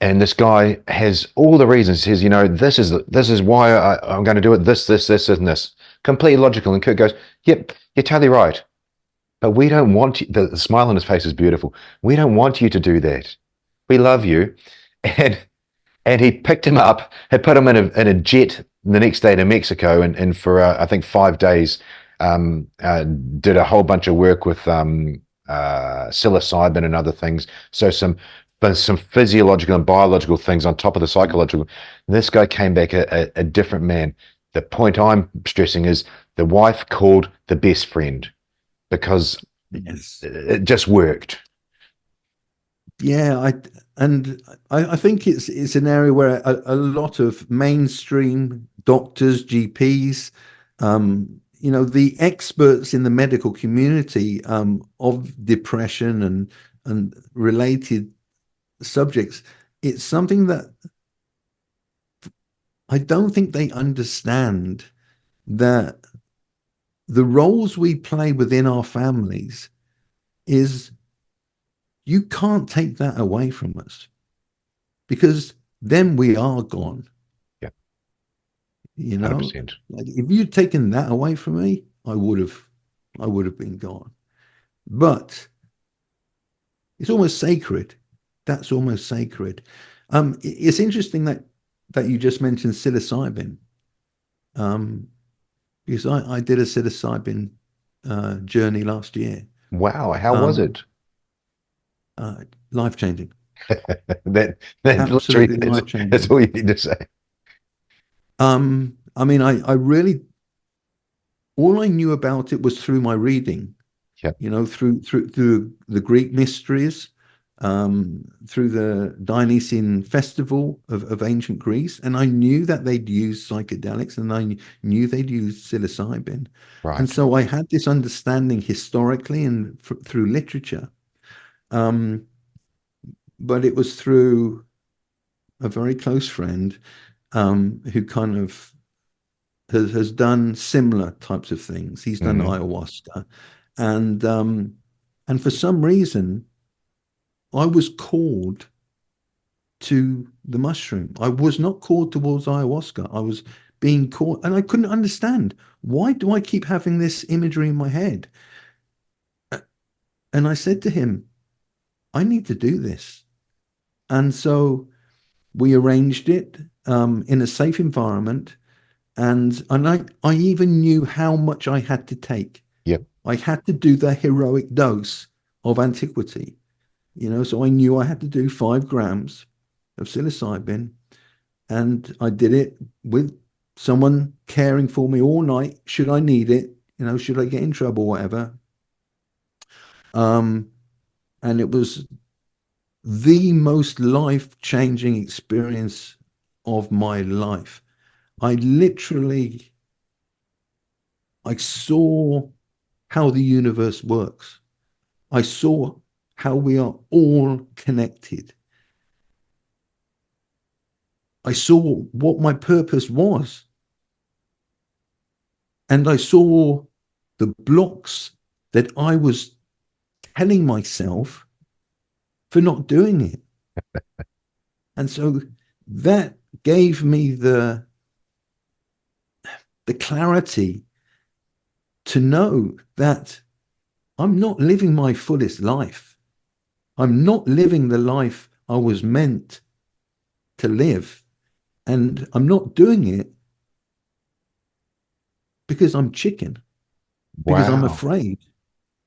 and this guy has all the reasons. He says, this is why I'm going to do it. This, and this. Completely logical. And Kirk goes, "Yep, you're totally right. But we don't want you." The smile on his face is beautiful. "We don't want you to do that. We love you." And he picked him up, had put him in a jet the next day to Mexico, and for I think 5 days, did a whole bunch of work with psilocybin and other things. So some physiological and biological things on top of the psychological. This guy came back a different man. The point I'm stressing is the wife called the best friend because Yes. it just worked. Yeah, I think it's an area where a lot of mainstream doctors, GPs, the experts in the medical community of depression and related subjects, it's something that I don't think they understand, that the roles we play within our families is, you can't take that away from us, because then we are gone. Yeah. 100%. 100%. Like, if you'd taken that away from me, I would have been gone. But it's almost sacred. That's almost sacred. It's interesting that you just mentioned psilocybin, because I did a psilocybin journey last year. Wow, how was it? Life-changing. that Absolutely literally, life-changing. that's all you need to say. I mean, I really, all I knew about it was through my reading. Yep. Through the Greek mysteries, through the Dionysian festival of ancient Greece, and I knew that they'd use psychedelics, and I knew they'd use psilocybin, Right. and so I had this understanding historically and through literature, but it was through a very close friend who kind of has done similar types of things. He's done ayahuasca, and for some reason, I was called to the mushroom. I was not called towards ayahuasca. I was being called, and I couldn't understand, why do I keep having this imagery in my head? And I said to him, I need to do this. And so we arranged it in a safe environment. And I even knew how much I had to take. Yep. I had to do the heroic dose of antiquity, so I knew I had to do 5 grams of psilocybin, and I did it with someone caring for me all night, should I need it, should I get in trouble, whatever. And it was the most life-changing experience of my life. I saw how the universe works. I saw how we are all connected. I saw what my purpose was. And I saw the blocks that I was telling myself for not doing it. And so that gave me the clarity to know that I'm not living my fullest life. I'm not living the life I was meant to live. And I'm not doing it because I'm chicken, because I'm Wow. afraid,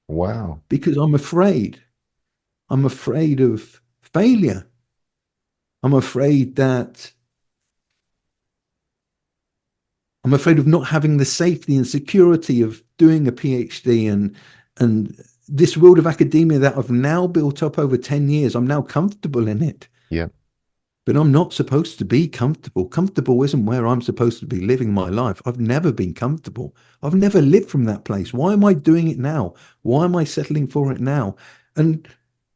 Wow. because I'm afraid. I'm afraid of failure. I'm afraid of not having the safety and security of doing a PhD and this world of academia that I've now built up over 10 years. I'm now comfortable in it. Yeah. But I'm not supposed to be comfortable. Comfortable isn't where I'm supposed to be living my life. I've never been comfortable. I've never lived from that place. Why am I doing it now? Why am I settling for it now? And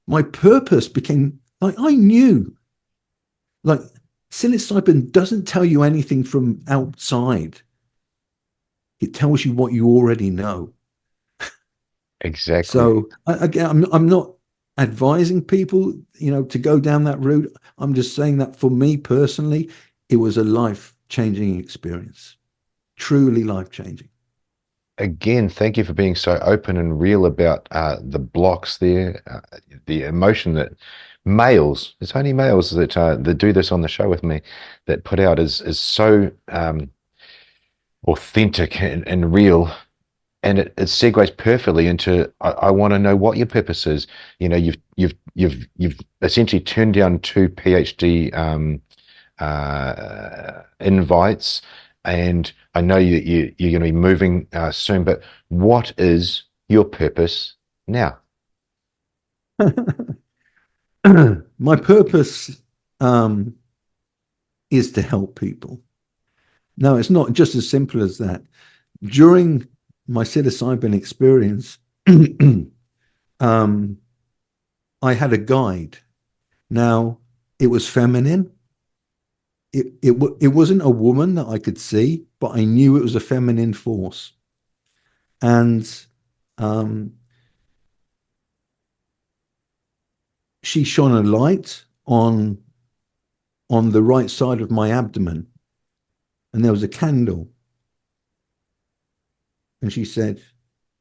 my purpose became like, I knew, like, psilocybin doesn't tell you anything from outside. It tells you what you already know. Exactly. So again, I'm not advising people, to go down that route. I'm just saying that for me personally, it was a life-changing experience, truly life-changing. Again, thank you for being so open and real about the blocks there, the emotion that males, it's only males that do this on the show with me, that put out is so authentic and real. And it segues perfectly into I want to know what your purpose is. You've essentially turned down 2 PhD invites, and I know you're going to be moving soon. But what is your purpose now? My purpose is to help people. No, it's not just as simple as that. During my psilocybin experience, I had a guide. Now, it was feminine. It wasn't a woman that I could see, but I knew it was a feminine force. And she shone a light on the right side of my abdomen, and there was a candle. And she said,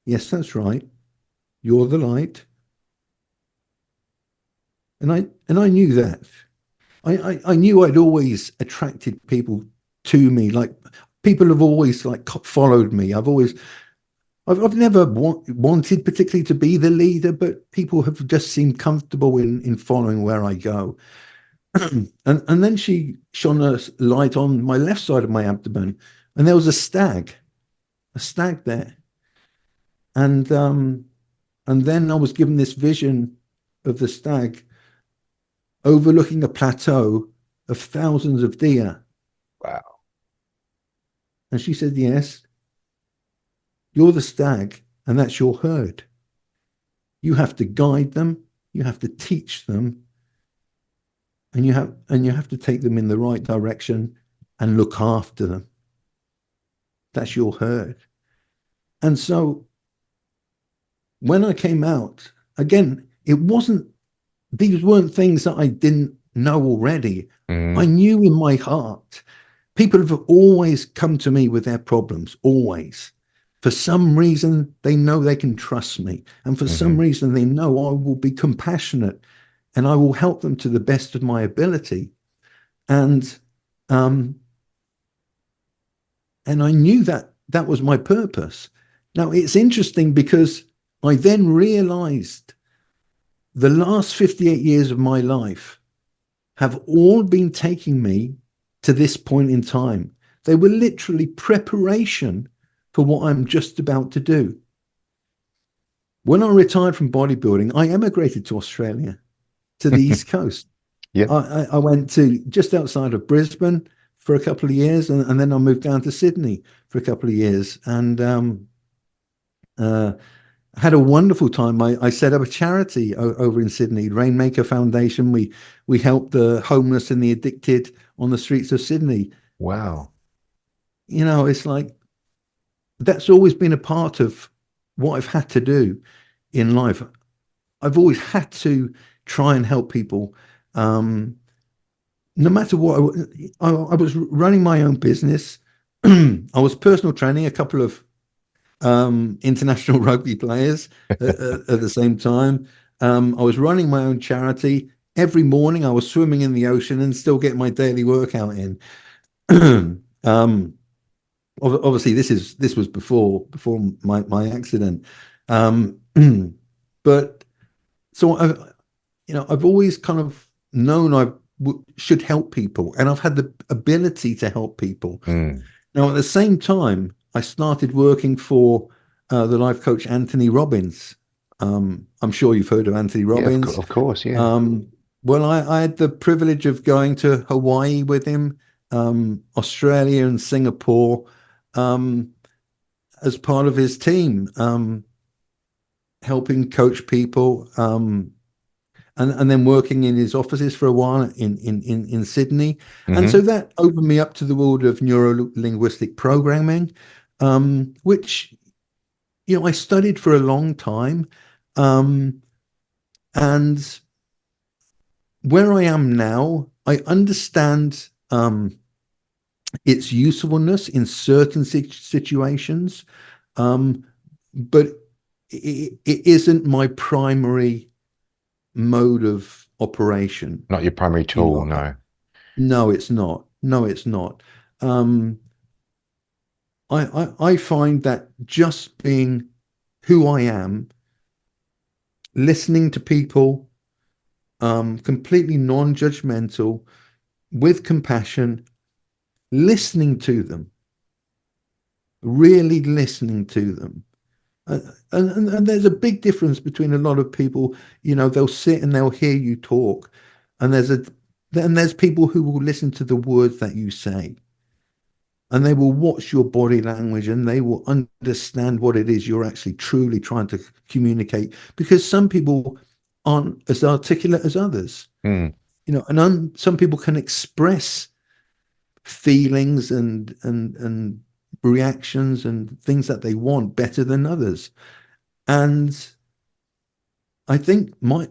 "Yes, that's right. You're the light." And I knew that. I knew I'd always attracted people to me. Like, people have always followed me. I've never wanted particularly to be the leader, but people have just seemed comfortable in following where I go. and then she shone a light on my left side of my abdomen, and there was a stag there. And then I was given this vision of the stag overlooking a plateau of thousands of deer. Wow. And she said, "Yes, you're the stag, and that's your herd. You have to guide them, you have to teach them, and you have to take them in the right direction and look after them. That's your herd." And so when I came out, again, these weren't things that I didn't know already. I knew in my heart. People have always come to me with their problems, always. For some reason, they know they can trust me. And for some reason, they know I will be compassionate and I will help them to the best of my ability. And I knew that was my purpose. Now, it's interesting because I then realized the last 58 years of my life have all been taking me to this point in time. They were literally preparation for what I'm just about to do. When I retired from bodybuilding, I emigrated to Australia to the East Coast. Yeah. I went to just outside of Brisbane for a couple of years, and then I moved down to Sydney for a couple of years, and had a wonderful time. I set up a charity over in Sydney, Rainmaker Foundation. We help the homeless and the addicted on the streets of Sydney. Wow. You know, it's like that's always been a part of what I've had to do in life. I've always had to try and help people. No matter what, I was running my own business. I was personal training a couple of international rugby players at the same time. I was running my own charity. Every morning I was swimming in the ocean and still getting my daily workout in. Obviously this was before my accident. But so I've always kind of known I should help people, and I've had the ability to help people. Now, at the same time, I started working for the life coach Anthony Robbins. I'm sure you've heard of Anthony Robbins. Yeah, of course, yeah. Well, I had the privilege of going to Hawaii with him, Australia and Singapore, as part of his team, helping coach people, and then working in his offices for a while in Sydney. And so that opened me up to the world of neuro-linguistic programming, which, I studied for a long time. And where I am now, I understand its usefulness in certain situations, but it isn't my primary mode of operation. Not your primary tool, no. No, it's not. No, it's not. I find that just being who I am, listening to people, completely non-judgmental, with compassion, listening to them, really listening to them. And there's a big difference between a lot of people. They'll sit and they'll hear you talk, and there's people who will listen to the words that you say, and they will watch your body language, and they will understand what it is you're actually truly trying to communicate, because some people aren't as articulate as others. And some people can express feelings and reactions and things that they want better than others. And I think my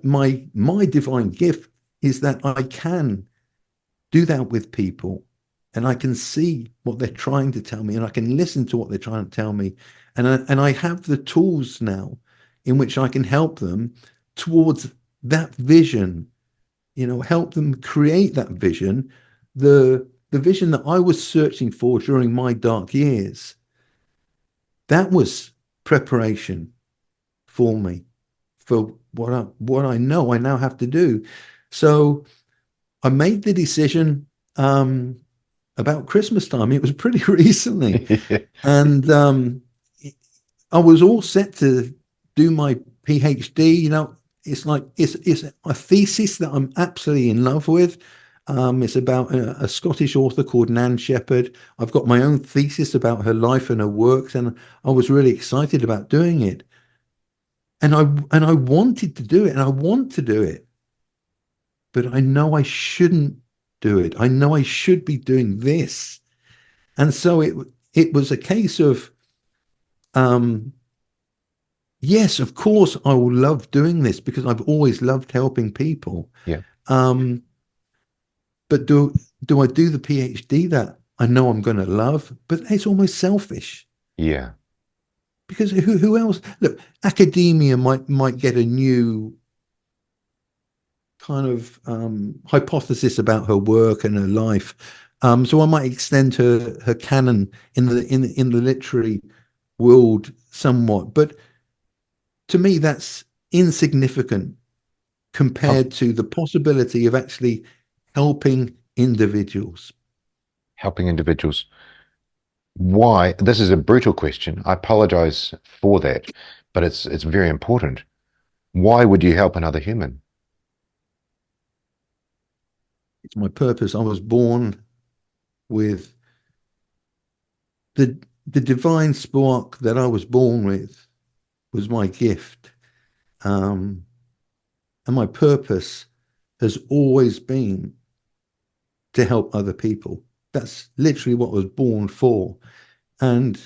divine gift is that I can do that with people, and I can see what they're trying to tell me, and I can listen to what they're trying to tell me, and I have the tools now in which I can help them towards that vision, help them create that vision, the vision that I was searching for during my dark years. That was preparation for me for what I know I now have to do. So I made the decision about Christmas time. It was pretty recently. And I was all set to do my PhD. It's like it's a thesis that I'm absolutely in love with. It's about a Scottish author called Nan Shepherd. I've got my own thesis about her life and her works, and I was really excited about doing it. And I wanted to do it, and I want to do it. But I know I shouldn't do it. I know I should be doing this. And so it was a case of, yes, of course, I will love doing this because I've always loved helping people. Yeah. But do I do the PhD that I know I'm going to love? But it's almost selfish. Yeah. Because who else? Look, academia might get a new kind of hypothesis about her work and her life. So I might extend her canon in the literary world somewhat. But to me, that's insignificant compared to the possibility of actually helping individuals. Helping individuals. Why? This is a brutal question. I apologize for that, but it's very important. Why would you help another human? my purpose. I was born with the divine spark that I was born with was my gift. And my purpose has always been to help other people. That's literally what I was born for. And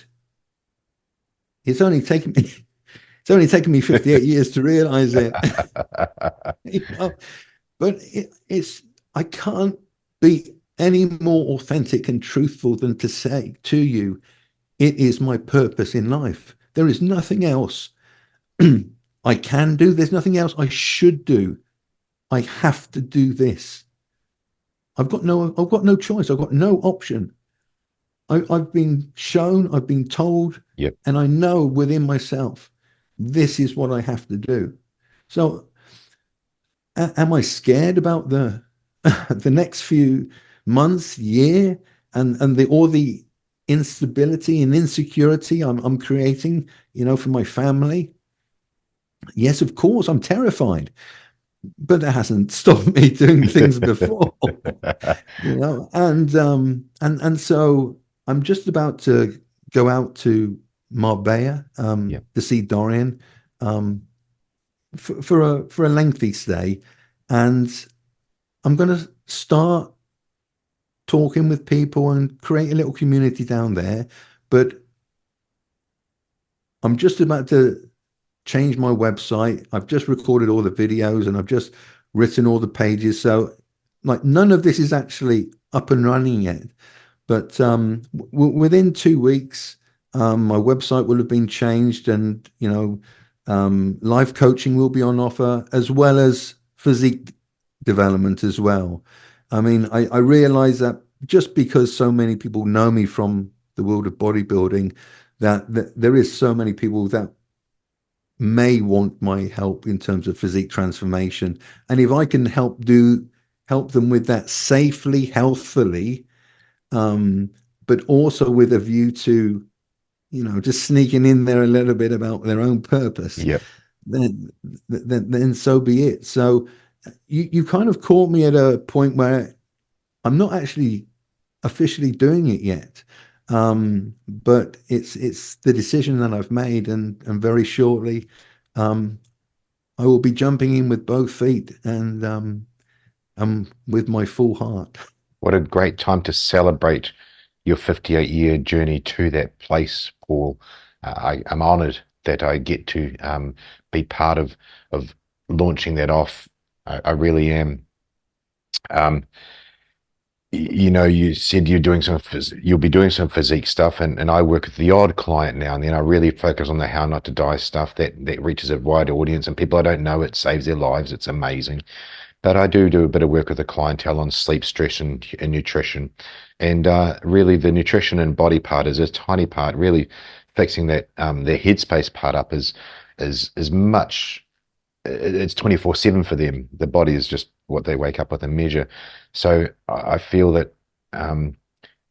it's only taken me 58 years to realize it. You know? But it's I can't be any more authentic and truthful than to say to you, it is my purpose in life. There is nothing else I can do. There's nothing else I should do. I have to do this. I've got no choice. I've got no option. I've been shown, I've been told, Yep. and I know within myself, this is what I have to do. So am I scared about the the next few months, year, and all the instability and insecurity I'm creating, for my family? Yes, of course, I'm terrified, but that hasn't stopped me doing things before, and so I'm just about to go out to Marbella Yep. to see Dorian for a lengthy stay, and I'm going to start talking with people and create a little community down there. But I'm just about to change my website. I've just recorded all the videos and I've just written all the pages. So like none of this is actually up and running yet. But within 2 weeks, my website will have been changed, and life coaching will be on offer, as well as physique development as well. I mean, I realize that just because so many people know me from the world of bodybuilding, that there is so many people that may want my help in terms of physique transformation. And if I can help them with that safely, healthfully, but also with a view to, just sneaking in there a little bit about their own purpose, Yep. then so be it. So you kind of caught me at a point where I'm not actually officially doing it yet. But it's the decision that I've made, and very shortly, I will be jumping in with both feet, and with my full heart. What a great time to celebrate your 58-year journey to that place, Paul. I'm honored that I get to be part of launching that off. I really am. You said you'll be doing some physique stuff, and I work with the odd client now and then. I really focus on the how not to die stuff that reaches a wide audience, and people I don't know, it saves their lives. It's amazing. But I do a bit of work with the clientele on sleep, stress, and nutrition. And really, the nutrition and body part is a tiny part. Really, fixing that their headspace part up is much. It's 24/7 for them. The body is just what they wake up with and measure. So I feel that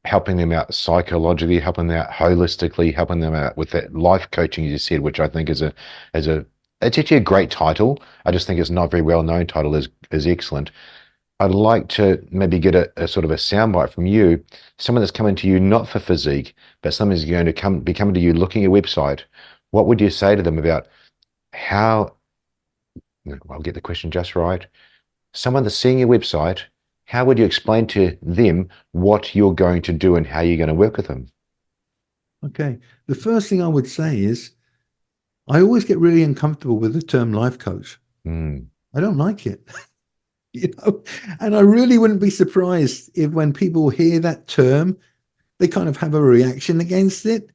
helping them out psychologically, helping them out holistically, helping them out with that life coaching, as you said, which I think is it's actually a great title. I just think it's not very well known title is excellent. I'd like to maybe get a sort of a soundbite from you, someone that's coming to you not for physique, but someone who's going to be coming to you looking at your website. What would you say to them about how, I'll get the question just right, someone that's seeing your website, how would you explain to them what you're going to do and how you're going to work with them? Okay. The first thing I would say is I always get really uncomfortable with the term life coach. I don't like it. And I really wouldn't be surprised if when people hear that term, they kind of have a reaction against it.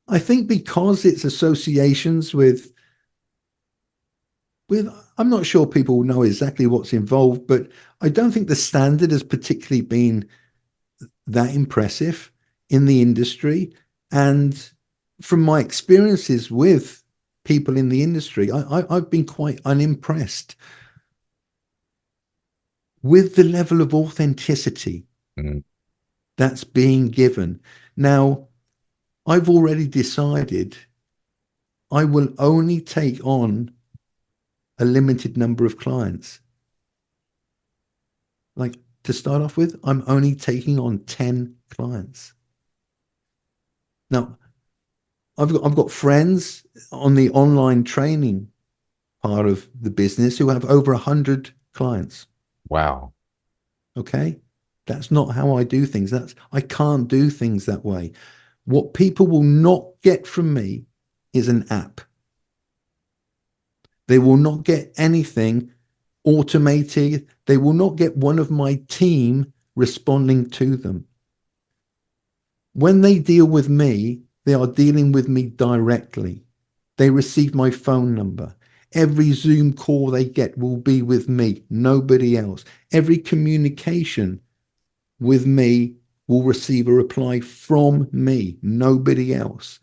I think because it's associations with I'm not sure people know exactly what's involved, but I don't think the standard has particularly been that impressive in the industry. And from my experiences with people in the industry, I've been quite unimpressed with the level of authenticity that's being given. Now, I've already decided I will only take on a limited number of clients. Like, to start off with, I'm only taking on 10 clients. Now, I've got friends on the online training part of the business who have over 100 clients. Wow. Okay. That's not how I do things. I can't do things that way. What people will not get from me is an app. They will not get anything automated. They will not get one of my team responding to them. When they deal with me, they are dealing with me directly. They receive my phone number. Every Zoom call they get will be with me, nobody else. Every communication with me will receive a reply from me, nobody else.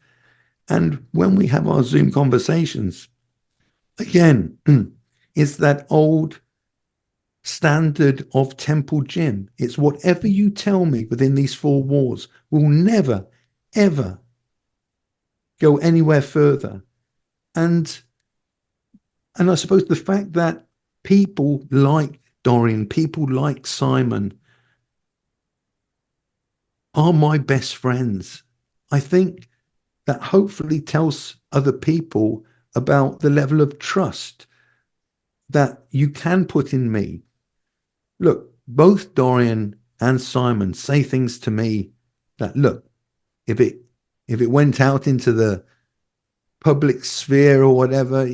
And when we have our Zoom conversations, again, it's that old standard of Temple Gym. It's whatever you tell me within these four walls will never, ever go anywhere further. And I suppose the fact that people like Dorian, people like Simon are my best friends, I think that hopefully tells other people about the level of trust that you can put in me. Look, both Dorian and Simon say things to me that, look, if it went out into the public sphere or whatever,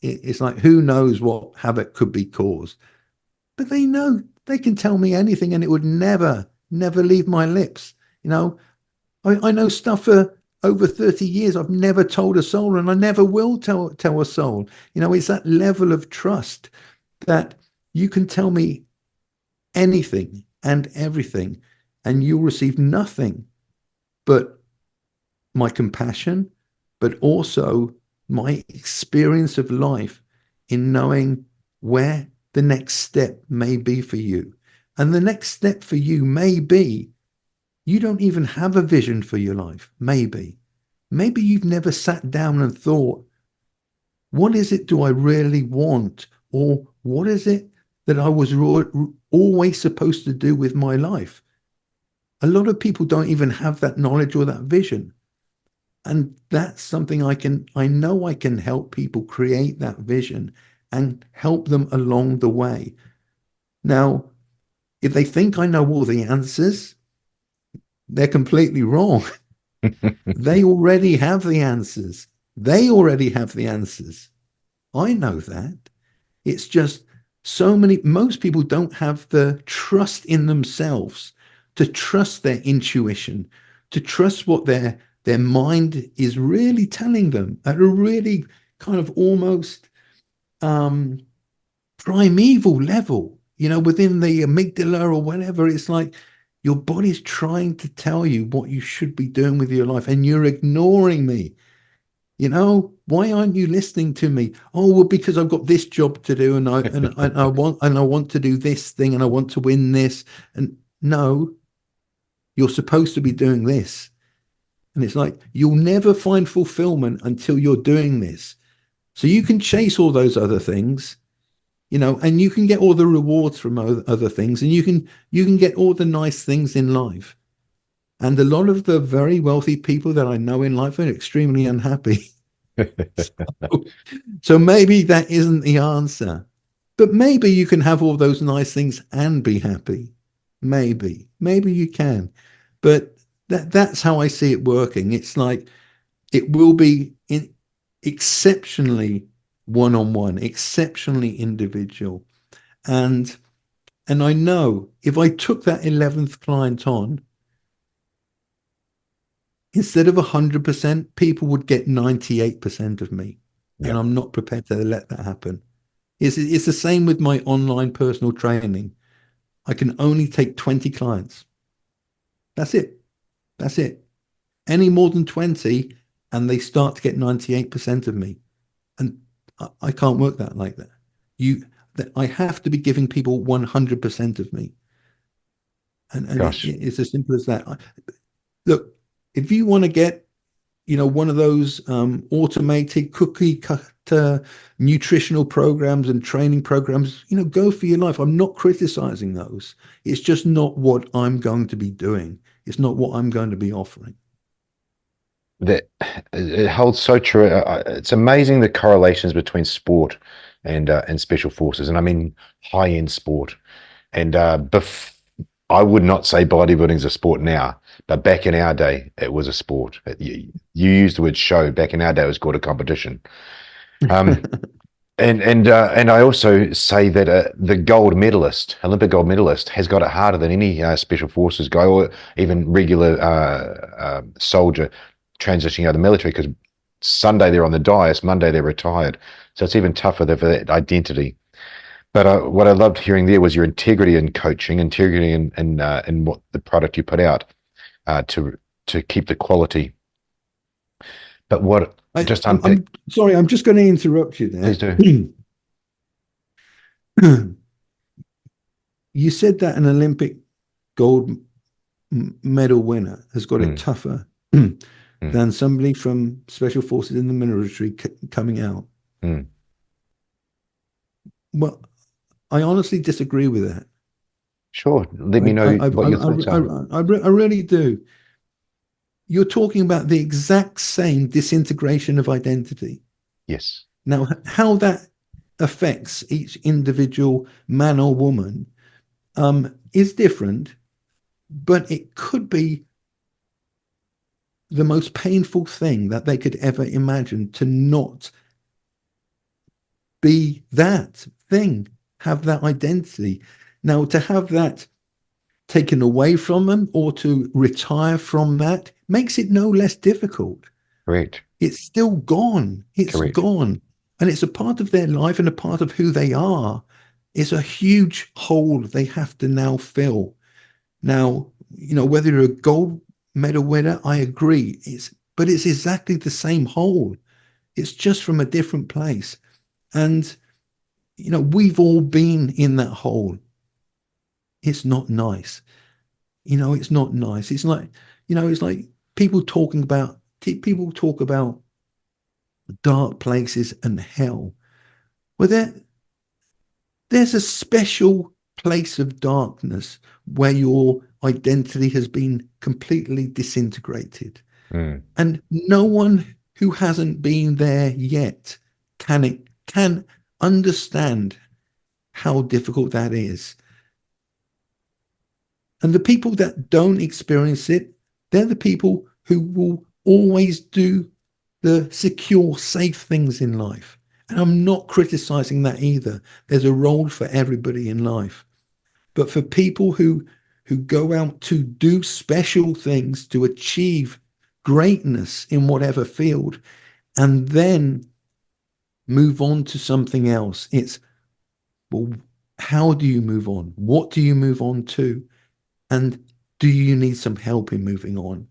it's like, who knows what havoc could be caused. But they know, they can tell me anything and it would never leave my lips. I know stuff for over 30 years. I've never told a soul, and I never will tell a soul. It's that level of trust that you can tell me anything and everything, and you'll receive nothing but my compassion, but also my experience of life in knowing where the next step may be for you. And the next step for you may be you don't even have a vision for your life. Maybe you've never sat down and thought, what is it do I really want? Or what is it that I was always supposed to do with my life? A lot of people don't even have that knowledge or that vision. And that's something I know I can help people create that vision and help them along the way. Now, if they think I know all the answers, they're completely wrong. They already have the answers. They already have the answers. I know that. It's just most people don't have the trust in themselves to trust their intuition, to trust what their mind is really telling them at a really kind of almost primeval level, within the amygdala or whatever. It's like your body's trying to tell you what you should be doing with your life, and you're ignoring me. Why aren't you listening to me? Oh, well, because I've got this job to do, and I want to do this thing, and I want to win this. And no, you're supposed to be doing this. And it's like, you'll never find fulfillment until you're doing this. So you can chase all those other things, and you can get all the rewards from other things, and you can get all the nice things in life. And a lot of the very wealthy people that I know in life are extremely unhappy. So maybe that isn't the answer. But maybe you can have all those nice things and be happy. Maybe you can. But that's how I see it working. It's like it will be exceptionally one-on-one, exceptionally individual. And I know if I took that 11th client on, instead of 100%, people would get 98% of me. And I'm not prepared to let that happen. It's the same with my online personal training. I can only take 20 clients. That's it. Any more than 20, and they start to get 98% of me. And I can't work that like that. I have to be giving people 100% of me. And it's as simple as that. Look, if you want to get, one of those automated cookie cutter nutritional programs and training programs, go for your life. I'm not criticizing those. It's just not what I'm going to be doing. It's not what I'm going to be offering. That it holds so true. It's amazing the correlations between sport and special forces, and I mean high-end sport. And I would not say bodybuilding is a sport now, but back in our day, it was a sport. You used the word show. Back in our day, it was called a competition. Um, and I also say that the gold medalist, Olympic gold medalist, has got it harder than any special forces guy or even regular soldier transitioning out of the military, because Sunday they're on the dais, Monday they're retired. So it's even tougher for that identity. But what I loved hearing there was your integrity in coaching, integrity in what the product you put out to keep the quality. But what just unpick. I'm sorry, I'm just going to interrupt you there. Please do. You said that an Olympic gold medal winner has got it tougher than somebody from special forces in the military coming out. Well, I honestly disagree with that. Sure. Let me know what your thoughts are. I really do. You're talking about the exact same disintegration of identity. Yes. Now, how that affects each individual man or woman is different, but it could be the most painful thing that they could ever imagine, to not be that thing, have that identity. Now, to have that taken away from them or to retire from that makes it no less difficult. Correct. It's still gone. It's Correct. gone. And it's a part of their life and a part of who they are. It's a huge hole they have to now fill. Now, whether you're a gold medal winner, I agree. But it's exactly the same hole. It's just from a different place. And, we've all been in that hole. It's not nice. It's not nice. It's like, it's like people talk about dark places and hell. Well, there's a special place of darkness where your identity has been completely disintegrated. And no one who hasn't been there yet can understand how difficult that is. And the people that don't experience it, they're the people who will always do the secure, safe things in life. And I'm not criticizing that either. There's a role for everybody in life. But for people who go out to do special things, to achieve greatness in whatever field, and then move on to something else, it's, well, how do you move on? What do you move on to? And do you need some help in moving on?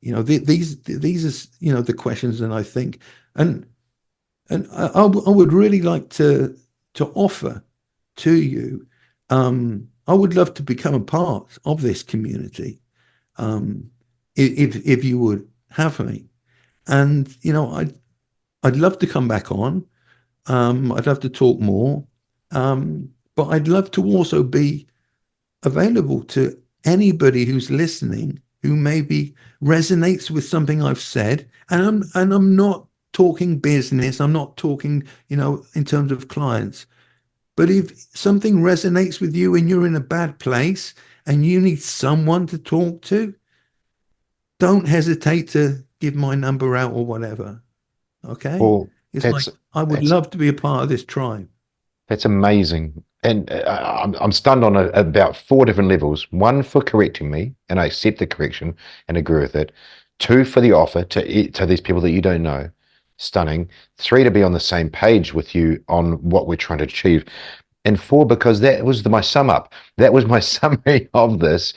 These are, the questions that I think, and I would really like to offer to you. I would love to become a part of this community, if you would have me. And I'd love to come back on. I'd love to talk more, but I'd love to also be available to anybody who's listening who maybe resonates with something I've said. And I'm not talking business. I'm not talking, in terms of clients. But if something resonates with you and you're in a bad place and you need someone to talk to, don't hesitate to give my number out or whatever. Okay? Well, it's like, I would love to be a part of this tribe. That's amazing. And I'm stunned on about 4 different levels. 1, for correcting me, and I accept the correction and agree with it. 2, for the offer to these people that you don't know. Stunning. 3, to be on the same page with you on what we're trying to achieve. And 4, because that was my sum up. That was my summary of this.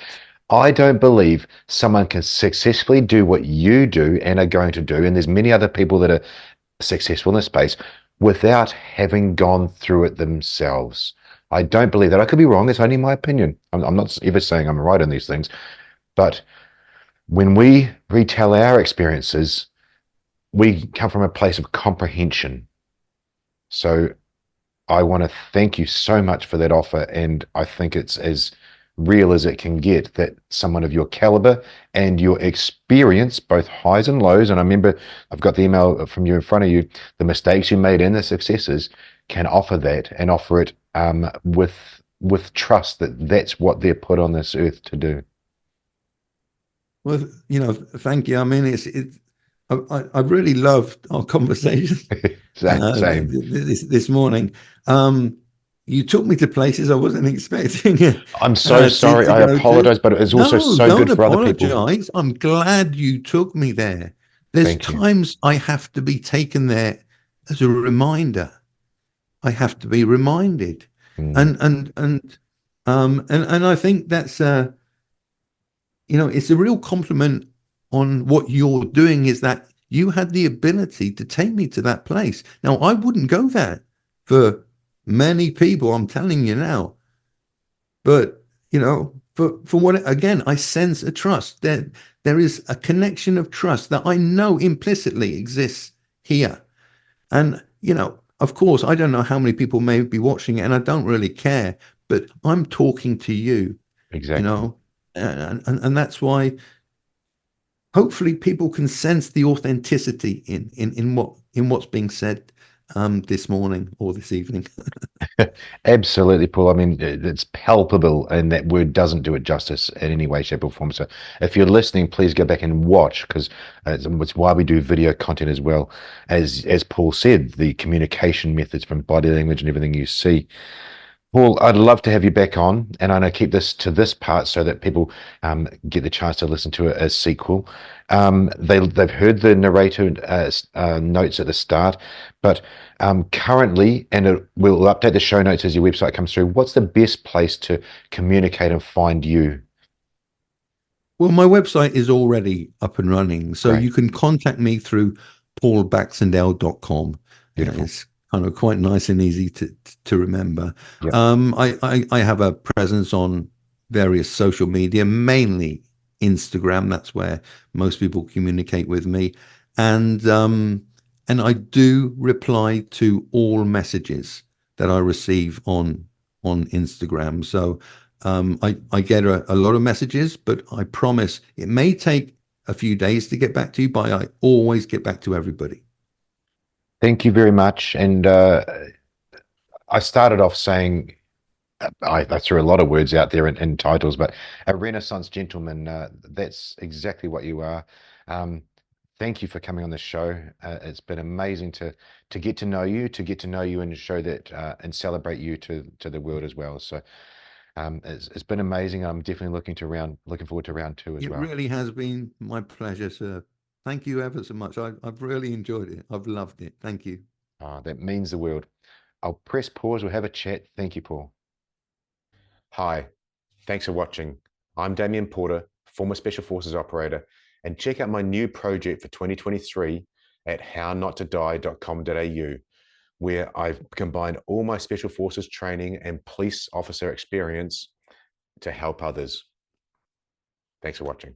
I don't believe someone can successfully do what you do and are going to do, and there's many other people that are successful in this space, without having gone through it themselves. I don't believe that. I could be wrong. It's only my opinion. I'm not ever saying I'm right in these things. But when we retell our experiences, we come from a place of comprehension. So I want to thank you so much for that offer, and I think it's as real as it can get that someone of your caliber and your experience, both highs and lows, and I remember I've got the email from you in front of you, the mistakes you made and the successes, can offer that and offer it with trust that that's what they're put on this earth to do. Well, thank you. I mean, I really loved our conversation Same. this morning. You took me to places I wasn't expecting. I'm so sorry. I apologize, but it was also so don't good for other people. apologize. I'm glad you took me there. There's Thank you. times I have to be taken there as a reminder. I have to be reminded, and I think that's it's a real compliment on what you're doing, is that you had the ability to take me to that place. Now, I wouldn't go there for many people, I'm telling you now. But, for what, again, I sense a trust. There is a connection of trust that I know implicitly exists here. And, of course, I don't know how many people may be watching it, and I don't really care, but I'm talking to you, Exactly. And that's why hopefully people can sense the authenticity in what's being said this morning or this evening. Absolutely, Paul. I mean, it's palpable, and that word doesn't do it justice in any way, shape, or form. So, if you're listening, please go back and watch, because it's why we do video content as well. As Paul said, the communication methods from body language and everything you see. Paul, I'd love to have you back on, and I know keep this to this part so that people get the chance to listen to it as sequel. They've heard the narrator notes at the start, but currently, and we'll update the show notes as your website comes through. What's the best place to communicate and find you? Well, my website is already up and running, so Great. you can contact me through paulbaxendale.com. Beautiful. It's kind of quite nice and easy to remember. Yep. I have a presence on various social media, mainly Instagram. That's where most people communicate with me, and I do reply to all messages that I receive on Instagram. So I get a lot of messages, but I promise it may take a few days to get back to you, but I always get back to everybody. Thank you very much. And I started off saying, I threw a lot of words out there in titles, but a Renaissance gentleman, that's exactly what you are. Thank you for coming on the show. It's been amazing to get to know you, and show that and celebrate you to the world as well. So it's been amazing. I'm definitely looking forward to round 2 as well. It really has been my pleasure, sir. Thank you ever so much. I've really enjoyed it. I've loved it. Thank you. That means the world. I'll press pause. We'll have a chat. Thank you, Paul. Hi, thanks for watching. I'm Damien Porter, former Special Forces operator, and check out my new project for 2023 at hownottodie.com.au, where I've combined all my Special Forces training and police officer experience to help others. Thanks for watching.